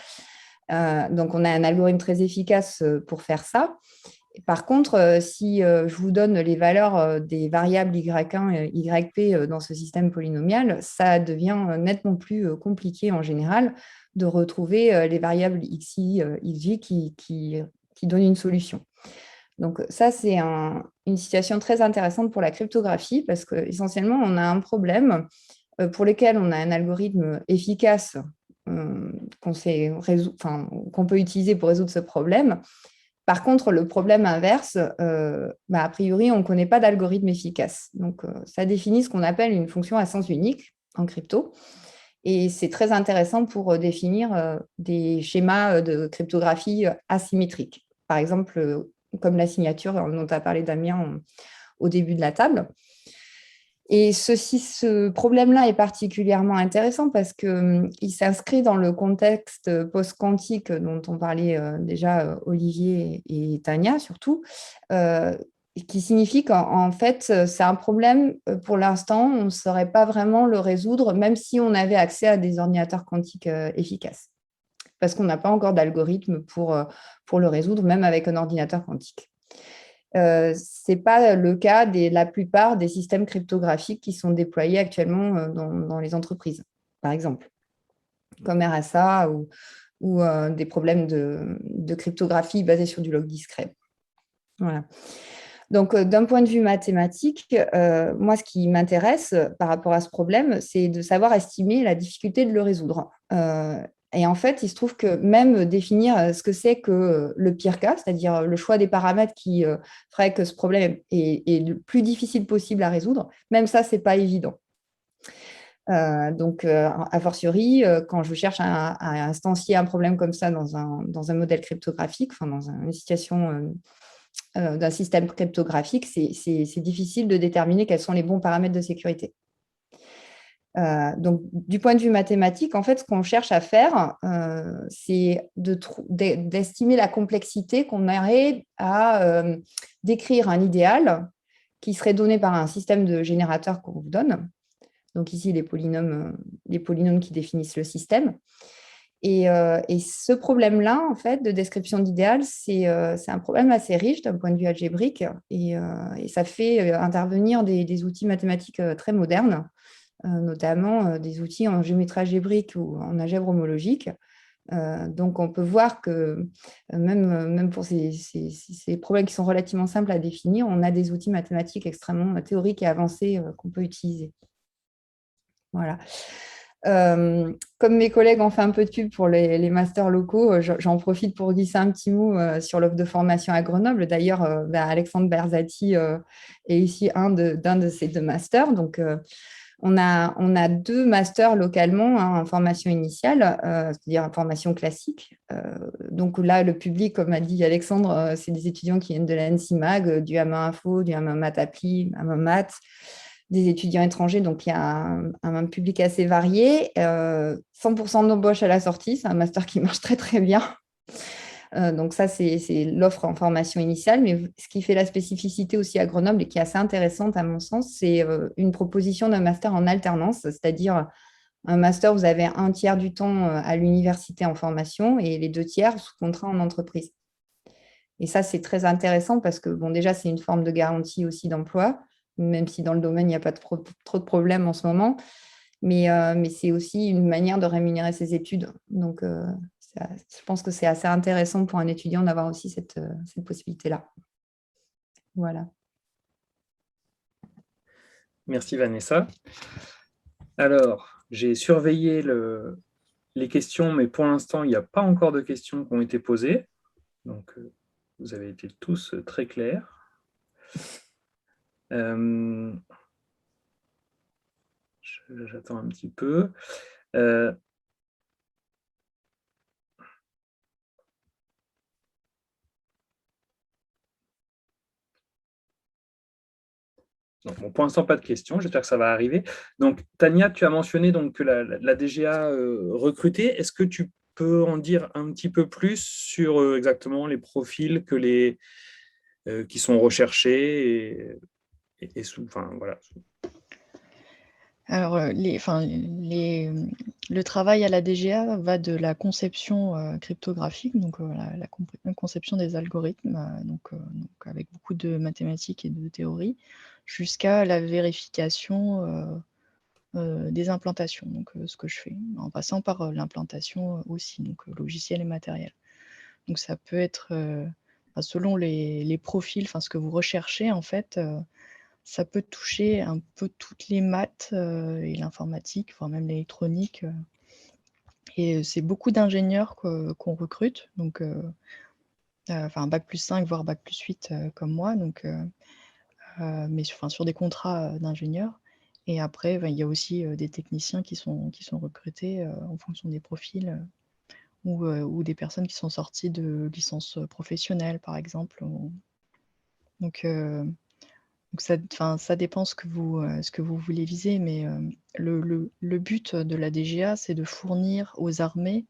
Donc, on a un algorithme très efficace pour faire ça. Par contre, si je vous donne les valeurs des variables y1 et yp dans ce système polynomial, ça devient nettement plus compliqué en général de retrouver les variables xi, xj qui donnent une solution. Donc ça, c'est une situation très intéressante pour la cryptographie, parce qu'essentiellement, on a un problème pour lequel on a un algorithme efficace qu'on peut utiliser pour résoudre ce problème. Par contre, le problème inverse, a priori, on ne connaît pas d'algorithme efficace. Donc, ça définit ce qu'on appelle une fonction à sens unique en crypto. Et c'est très intéressant pour définir des schémas de cryptographie asymétriques. Par exemple, comme la signature dont a parlé Damien au début de la table. Et ce problème-là est particulièrement intéressant parce qu'il s'inscrit dans le contexte post-quantique dont on parlait déjà Olivier et Tania surtout, qui signifie qu'en fait, c'est un problème, pour l'instant, on ne saurait pas vraiment le résoudre, même si on avait accès à des ordinateurs quantiques efficaces. parce qu'on n'a pas encore d'algorithme pour le résoudre, même avec un ordinateur quantique. Ce n'est pas le cas de la plupart des systèmes cryptographiques qui sont déployés actuellement dans les entreprises, par exemple, comme RSA ou des problèmes de cryptographie basés sur du log discret. Voilà. Donc, d'un point de vue mathématique, moi, ce qui m'intéresse par rapport à ce problème, c'est de savoir estimer la difficulté de le résoudre. Et en fait, il se trouve que même définir ce que c'est que le pire cas, c'est-à-dire le choix des paramètres qui ferait que ce problème est le plus difficile possible à résoudre, même ça, ce n'est pas évident. Donc, a fortiori, quand je cherche à instancier un problème comme ça dans un modèle cryptographique, enfin, dans une situation d'un système cryptographique, c'est difficile de déterminer quels sont les bons paramètres de sécurité. Donc, du point de vue mathématique, en fait, ce qu'on cherche à faire, c'est d'estimer la complexité qu'on aurait à décrire un idéal qui serait donné par un système de générateurs qu'on vous donne. Donc ici, les polynômes qui définissent le système. Et ce problème-là, en fait, de description d'idéal, c'est un problème assez riche d'un point de vue algébrique. Et ça fait intervenir des outils mathématiques très modernes, notamment des outils en géométrie algébrique ou en algèbre homologique. Donc, on peut voir que même pour ces problèmes qui sont relativement simples à définir, on a des outils mathématiques extrêmement théoriques et avancés qu'on peut utiliser. Voilà. Comme mes collègues ont fait un peu de pub pour les masters locaux, j'en profite pour glisser un petit mot sur l'offre de formation à Grenoble. D'ailleurs, Alexandre Berzati est ici d'un de ces 2 masters. Donc, on a 2 masters localement en formation initiale, c'est-à-dire en formation classique. Donc là, le public, comme a dit Alexandre, c'est des étudiants qui viennent de la NCIMAG, du AMA Info, du AMA Math Appli, AMA Math, des étudiants étrangers, donc il y a un public assez varié. 100% d'embauche à la sortie, c'est un master qui marche très très bien. Donc ça, c'est l'offre en formation initiale, mais ce qui fait la spécificité aussi à Grenoble et qui est assez intéressante à mon sens, c'est une proposition d'un master en alternance, c'est-à-dire un master, vous avez un tiers du temps à l'université en formation et les 2 tiers sous contrat en entreprise. Et ça, c'est très intéressant parce que, bon, déjà, c'est une forme de garantie aussi d'emploi, même si dans le domaine, il n'y a pas trop de problèmes en ce moment. Mais c'est aussi une manière de rémunérer ses études. Donc, je pense que c'est assez intéressant pour un étudiant d'avoir aussi cette possibilité-là. Voilà. Merci Vanessa. Alors, j'ai surveillé les questions, mais pour l'instant, il n'y a pas encore de questions qui ont été posées. Donc, vous avez été tous très clairs. J'attends un petit peu. Donc, bon, pour l'instant, pas de questions. J'espère que ça va arriver. Donc, Tania, tu as mentionné donc, que la DGA recrutait. Est-ce que tu peux en dire un petit peu plus sur exactement les profils qui sont recherchés enfin, voilà. Alors, le travail à la DGA va de la conception cryptographique, donc la conception des algorithmes, donc avec beaucoup de mathématiques et de théorie, jusqu'à la vérification des implantations, donc ce que je fais, en passant par l'implantation aussi, donc logiciel et matériel. Donc ça peut être, selon les profils, ce que vous recherchez, en fait, ça peut toucher un peu toutes les maths et l'informatique, voire même l'électronique. Et c'est beaucoup d'ingénieurs qu'on recrute, donc bac+5, voire bac+8 comme moi, donc, mais sur des contrats d'ingénieurs. Et après, il y a aussi des techniciens qui sont recrutés en fonction des profils ou des personnes qui sont sorties de licences professionnelles, par exemple. Donc ça dépend ce que vous voulez viser, mais le but de la DGA, c'est de fournir aux armées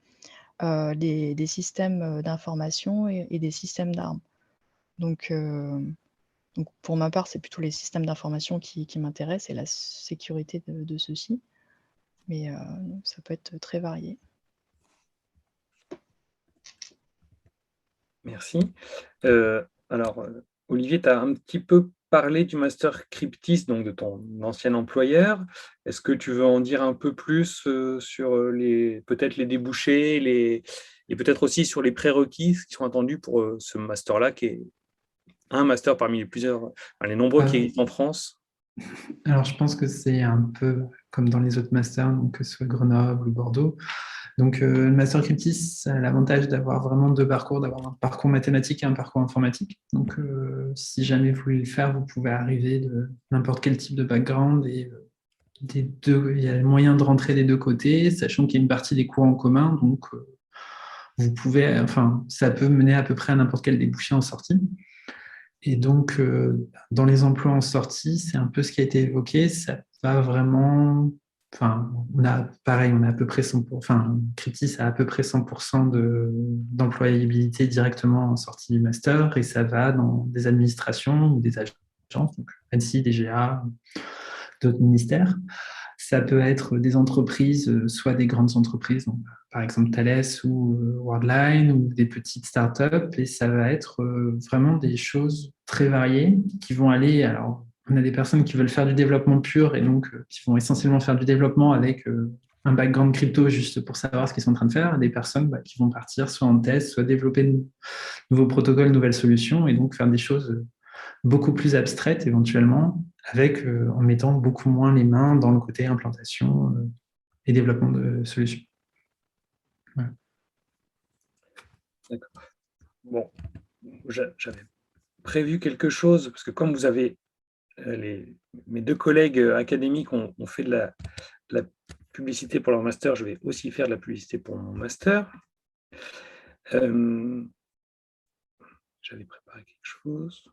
des systèmes d'information et des systèmes d'armes. Donc pour ma part, c'est plutôt les systèmes d'information qui m'intéressent et la sécurité de ceux-ci. Mais ça peut être très varié. Merci. Alors, Olivier, tu as un petit peu parlé du master Cryptis, donc de ton ancien employeur. Est-ce que tu veux en dire un peu plus sur peut-être les débouchés et peut-être aussi sur les prérequis qui sont attendus pour ce master-là, qui est un master parmi les les nombreux qui existent en France? Alors, je pense que c'est un peu comme dans les autres masters, donc que ce soit Grenoble ou Bordeaux. Donc, le master Cryptis a l'avantage d'avoir vraiment deux parcours, d'avoir un parcours mathématique et un parcours informatique. Donc, si jamais vous voulez le faire, vous pouvez arriver de n'importe quel type de background et il y a moyen de rentrer des deux côtés, sachant qu'il y a une partie des cours en commun. Donc, vous pouvez, enfin, ça peut mener à peu près à n'importe quel débouché en sortie. Et donc, dans les emplois en sortie, c'est un peu ce qui a été évoqué. Ça va vraiment. Enfin, on a à peu près 100%, enfin, Cryptis a à peu près 100% d'employabilité directement en sortie du master et ça va dans des administrations ou des agences, donc ANSSI, DGA, d'autres ministères. Ça peut être des entreprises, soit des grandes entreprises, donc, par exemple Thales ou Worldline, ou des petites startups, et ça va être vraiment des choses très variées qui vont aller. Alors, on a des personnes qui veulent faire du développement pur et donc qui vont essentiellement faire du développement avec un background crypto juste pour savoir ce qu'ils sont en train de faire, et des personnes qui vont partir soit en test, soit développer de nouveaux protocoles, nouvelles solutions, et donc faire des choses beaucoup plus abstraites éventuellement, avec, en mettant beaucoup moins les mains dans le côté implantation et développement de solutions. Voilà. D'accord. Bon, j'avais prévu quelque chose, parce que comme vous avez, mes deux collègues académiques ont fait de la publicité pour leur master, je vais aussi faire de la publicité pour mon master. J'avais préparé quelque chose.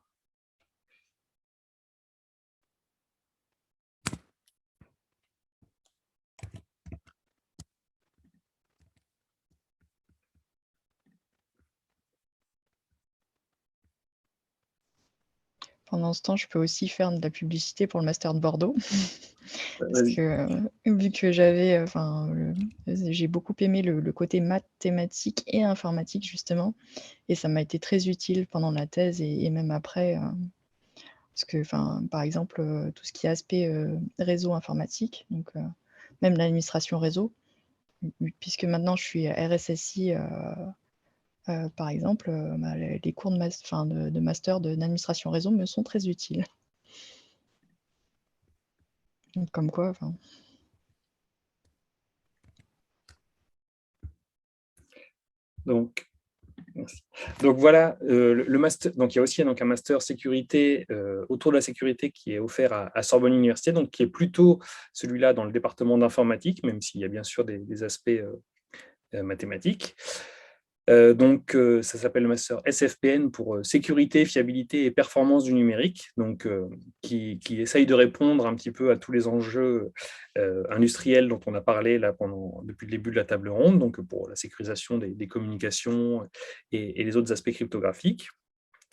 Pendant ce temps, je peux aussi faire de la publicité pour le master de Bordeaux. Parce que vu que j'ai beaucoup aimé le côté mathématique et informatique, justement, et ça m'a été très utile pendant la thèse et même après, parce que, par exemple, tout ce qui est aspect réseau informatique, donc même l'administration réseau, puisque maintenant je suis RSSI, par exemple, les cours de master d'administration réseau me sont très utiles. Donc, comme quoi, Donc, merci. Donc voilà, le master. Donc il y a aussi un master sécurité autour de la sécurité qui est offert à Sorbonne Université, donc qui est plutôt celui-là dans le département d'informatique, même s'il y a bien sûr des aspects mathématiques. Donc ça s'appelle le master SFPN pour sécurité, fiabilité et performance du numérique, donc qui essaye de répondre un petit peu à tous les enjeux industriels dont on a parlé là depuis le début de la table ronde, donc pour la sécurisation des communications et les autres aspects cryptographiques.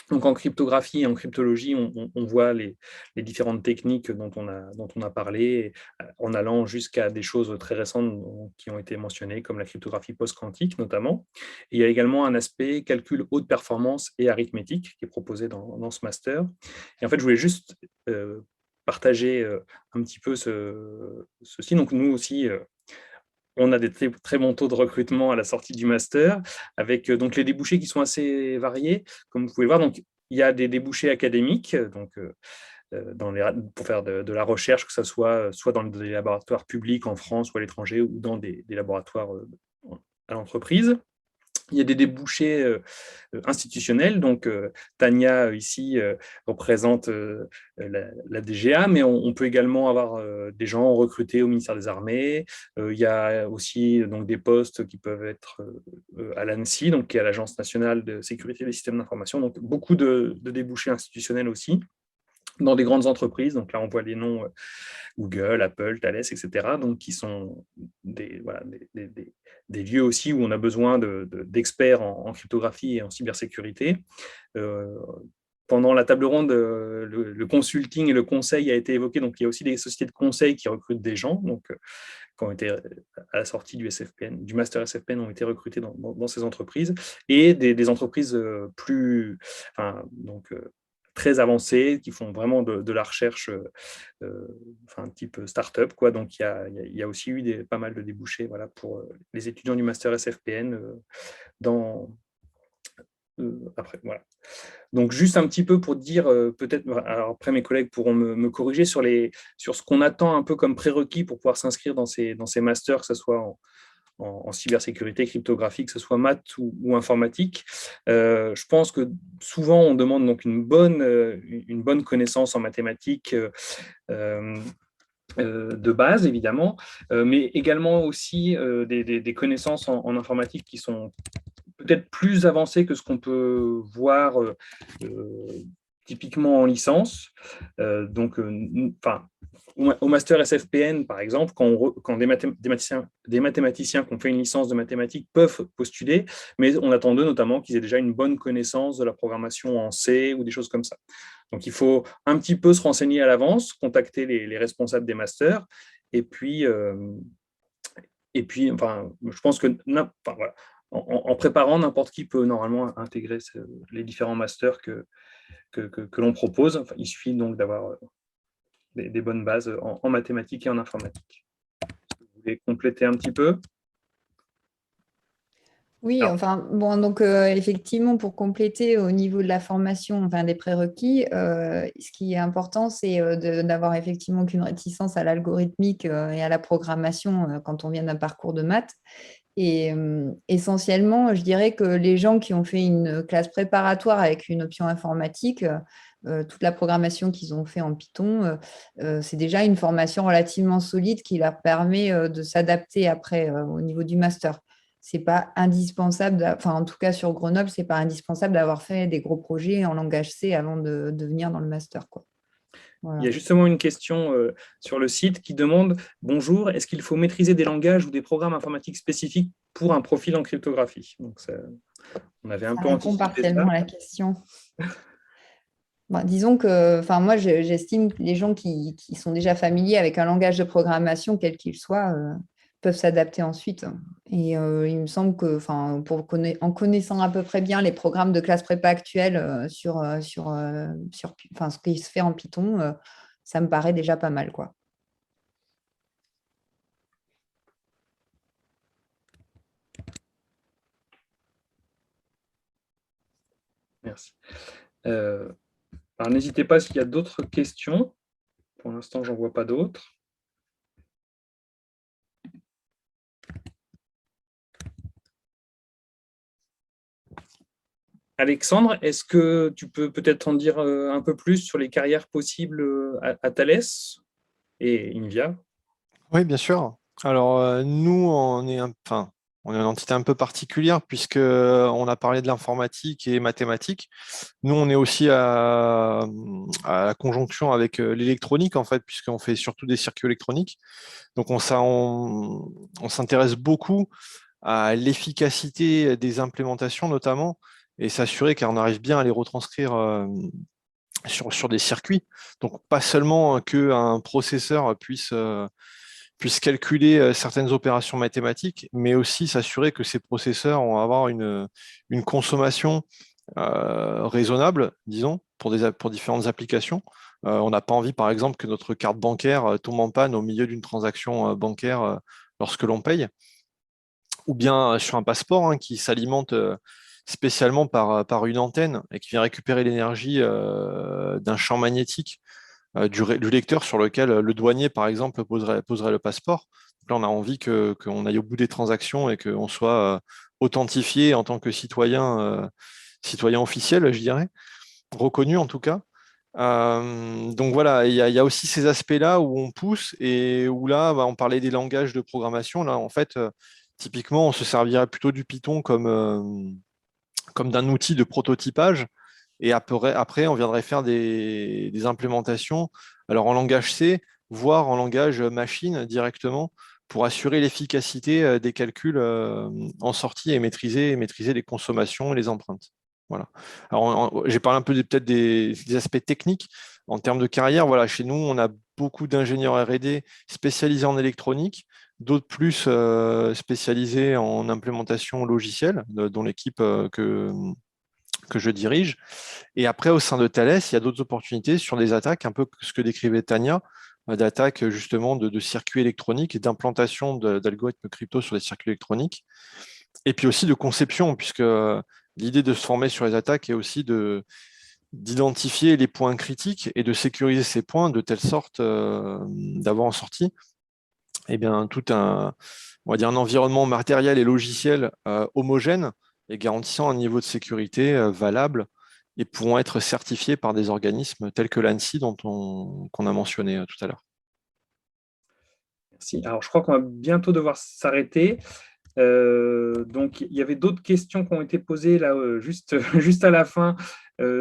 Donc en cryptographie et en cryptologie, on voit les différentes techniques dont on a parlé, en allant jusqu'à des choses très récentes qui ont été mentionnées, comme la cryptographie post-quantique notamment. Et il y a également un aspect calcul haute performance et arithmétique qui est proposé dans ce master. Et en fait, je voulais juste partager un petit peu ceci. Donc nous aussi, on a des très bons taux de recrutement à la sortie du master, avec donc les débouchés qui sont assez variés, comme vous pouvez le voir. Donc, il y a des débouchés académiques, donc, pour faire de la recherche, que ce soit dans des laboratoires publics en France ou à l'étranger, ou dans des laboratoires à l'entreprise. Il y a des débouchés institutionnels. Donc, Tania, ici, représente la DGA, mais on peut également avoir des gens recrutés au ministère des Armées. Il y a aussi donc, des postes qui peuvent être à l'ANSSI, donc, qui est à l'Agence nationale de sécurité des systèmes d'information. Donc, beaucoup de débouchés institutionnels aussi, dans des grandes entreprises. Donc là, on voit les noms Google, Apple, Thales, etc., donc qui sont des lieux aussi où on a besoin d'experts en cryptographie et en cybersécurité. pendant la table ronde, le consulting et le conseil a été évoqué. Donc, il y a aussi des sociétés de conseil qui recrutent des gens, donc, qui ont été à la sortie du SFPN, du master SFPN, ont été recrutés dans ces entreprises, et des entreprises très avancées, qui font vraiment de la recherche, type start-up, quoi. Donc, il y a aussi eu pas mal de débouchés, voilà, pour les étudiants du master SFPN après, voilà. Donc, juste un petit peu pour dire, peut-être, alors après mes collègues pourront me corriger sur ce qu'on attend un peu comme prérequis pour pouvoir s'inscrire dans ces masters, que ce soit en cybersécurité, cryptographie, que ce soit maths ou informatique. Je pense que souvent, on demande donc une bonne connaissance en mathématiques de base, évidemment, mais également aussi des connaissances en informatique qui sont peut-être plus avancées que ce qu'on peut voir typiquement en licence. Au master SFPN, par exemple, quand des mathématiciens qui ont fait une licence de mathématiques peuvent postuler, mais on attend d'eux notamment qu'ils aient déjà une bonne connaissance de la programmation en C ou des choses comme ça. Donc, il faut un petit peu se renseigner à l'avance, contacter les responsables des masters, et puis, je pense que voilà, en préparant, n'importe qui peut normalement intégrer les différents masters que l'on propose. Enfin, il suffit donc d'avoir des bonnes bases en mathématiques et en informatique. Vous voulez compléter un petit peu? Oui, Alors, enfin, bon, donc effectivement, pour compléter au niveau de la formation, enfin des prérequis, ce qui est important, c'est d'avoir effectivement qu'une réticence à l'algorithmique et à la programmation quand on vient d'un parcours de maths. Et essentiellement, je dirais que les gens qui ont fait une classe préparatoire avec une option informatique, toute la programmation qu'ils ont fait en Python, c'est déjà une formation relativement solide qui leur permet de s'adapter après au niveau du master. C'est pas indispensable, enfin en tout cas sur Grenoble, c'est pas indispensable d'avoir fait des gros projets en langage C avant de venir dans le master, quoi. Voilà. il y a justement une question sur le site qui demande « Bonjour, est-ce qu'il faut maîtriser des langages ou des programmes informatiques spécifiques pour un profil en cryptographie ?» Donc, on avait un Ça peu répond anticipé partiellement ça. à la question. Bon, disons que moi, j'estime que les gens qui sont déjà familiers avec un langage de programmation, quel qu'il soit, peuvent s'adapter ensuite. Et il me semble que, en connaissant à peu près bien les programmes de classe prépa actuels sur ce qui se fait en Python, ça me paraît déjà pas mal, quoi. Merci. Alors, n'hésitez pas s'il y a d'autres questions. Pour l'instant, j'en vois pas d'autres. Alexandre, est-ce que tu peux peut-être en dire un peu plus sur les carrières possibles à Thales et Invia? Oui, bien sûr. Alors, nous, on est une entité un peu particulière puisque on a parlé de l'informatique et mathématiques. Nous, on est aussi à la conjonction avec l'électronique, en fait, puisqu'on fait surtout des circuits électroniques. Donc, on s'intéresse beaucoup à l'efficacité des implémentations, notamment, et s'assurer qu'on arrive bien à les retranscrire sur des circuits. Donc, pas seulement qu'un processeur puisse calculer certaines opérations mathématiques, mais aussi s'assurer que ces processeurs vont avoir une consommation raisonnable, disons, pour différentes applications. On n'a pas envie, par exemple, que notre carte bancaire tombe en panne au milieu d'une transaction bancaire lorsque l'on paye, ou bien sur un passeport qui s'alimente spécialement par une antenne et qui vient récupérer l'énergie d'un champ magnétique du lecteur sur lequel le douanier, par exemple, poserait le passeport. Donc là, on a envie qu'on aille au bout des transactions et qu'on soit authentifié en tant que citoyen officiel, je dirais, reconnu en tout cas. Donc voilà, il y a aussi ces aspects-là où on pousse et où là, on parlait des langages de programmation. Là, en fait, typiquement, on se servirait plutôt du Python comme d'un outil de prototypage. Et après, on viendrait faire des implémentations, alors en langage C, voire en langage machine directement, pour assurer l'efficacité des calculs en sortie et maîtriser les consommations et les empreintes. Voilà. Alors, j'ai parlé un peu peut-être des aspects techniques. En termes de carrière, voilà, chez nous, on a beaucoup d'ingénieurs R&D spécialisés en électronique, d'autres plus spécialisés en implémentation logicielle, dont l'équipe que je dirige. Et après, au sein de Thales, il y a d'autres opportunités sur des attaques, un peu ce que décrivait Tania, d'attaques justement de circuits électroniques et d'implantation d'algorithmes crypto sur les circuits électroniques. Et puis aussi de conception, puisque l'idée de se former sur les attaques est aussi d'identifier les points critiques et de sécuriser ces points de telle sorte d'avoir en sortie tout un environnement matériel et logiciel homogène et garantissant un niveau de sécurité valable et pourront être certifiés par des organismes tels que l'ANSSI qu'on a mentionné tout à l'heure. Merci. Alors, je crois qu'on va bientôt devoir s'arrêter. Donc, il y avait d'autres questions qui ont été posées là, juste à la fin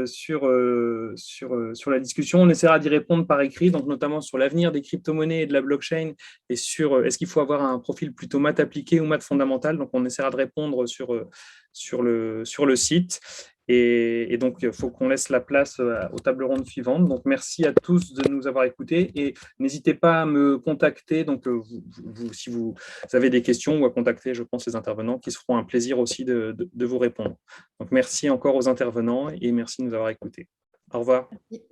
sur la discussion. On essaiera d'y répondre par écrit, donc notamment sur l'avenir des crypto-monnaies et de la blockchain et sur est-ce qu'il faut avoir un profil plutôt maths appliqué ou maths fondamental. Donc, on essaiera de répondre sur le site. Et donc, il faut qu'on laisse la place aux tables rondes suivantes. Donc, merci à tous de nous avoir écoutés et n'hésitez pas à me contacter. Donc, si vous avez des questions ou à contacter, je pense, les intervenants qui se feront un plaisir aussi de vous répondre. Donc, merci encore aux intervenants et merci de nous avoir écoutés. Au revoir. Merci.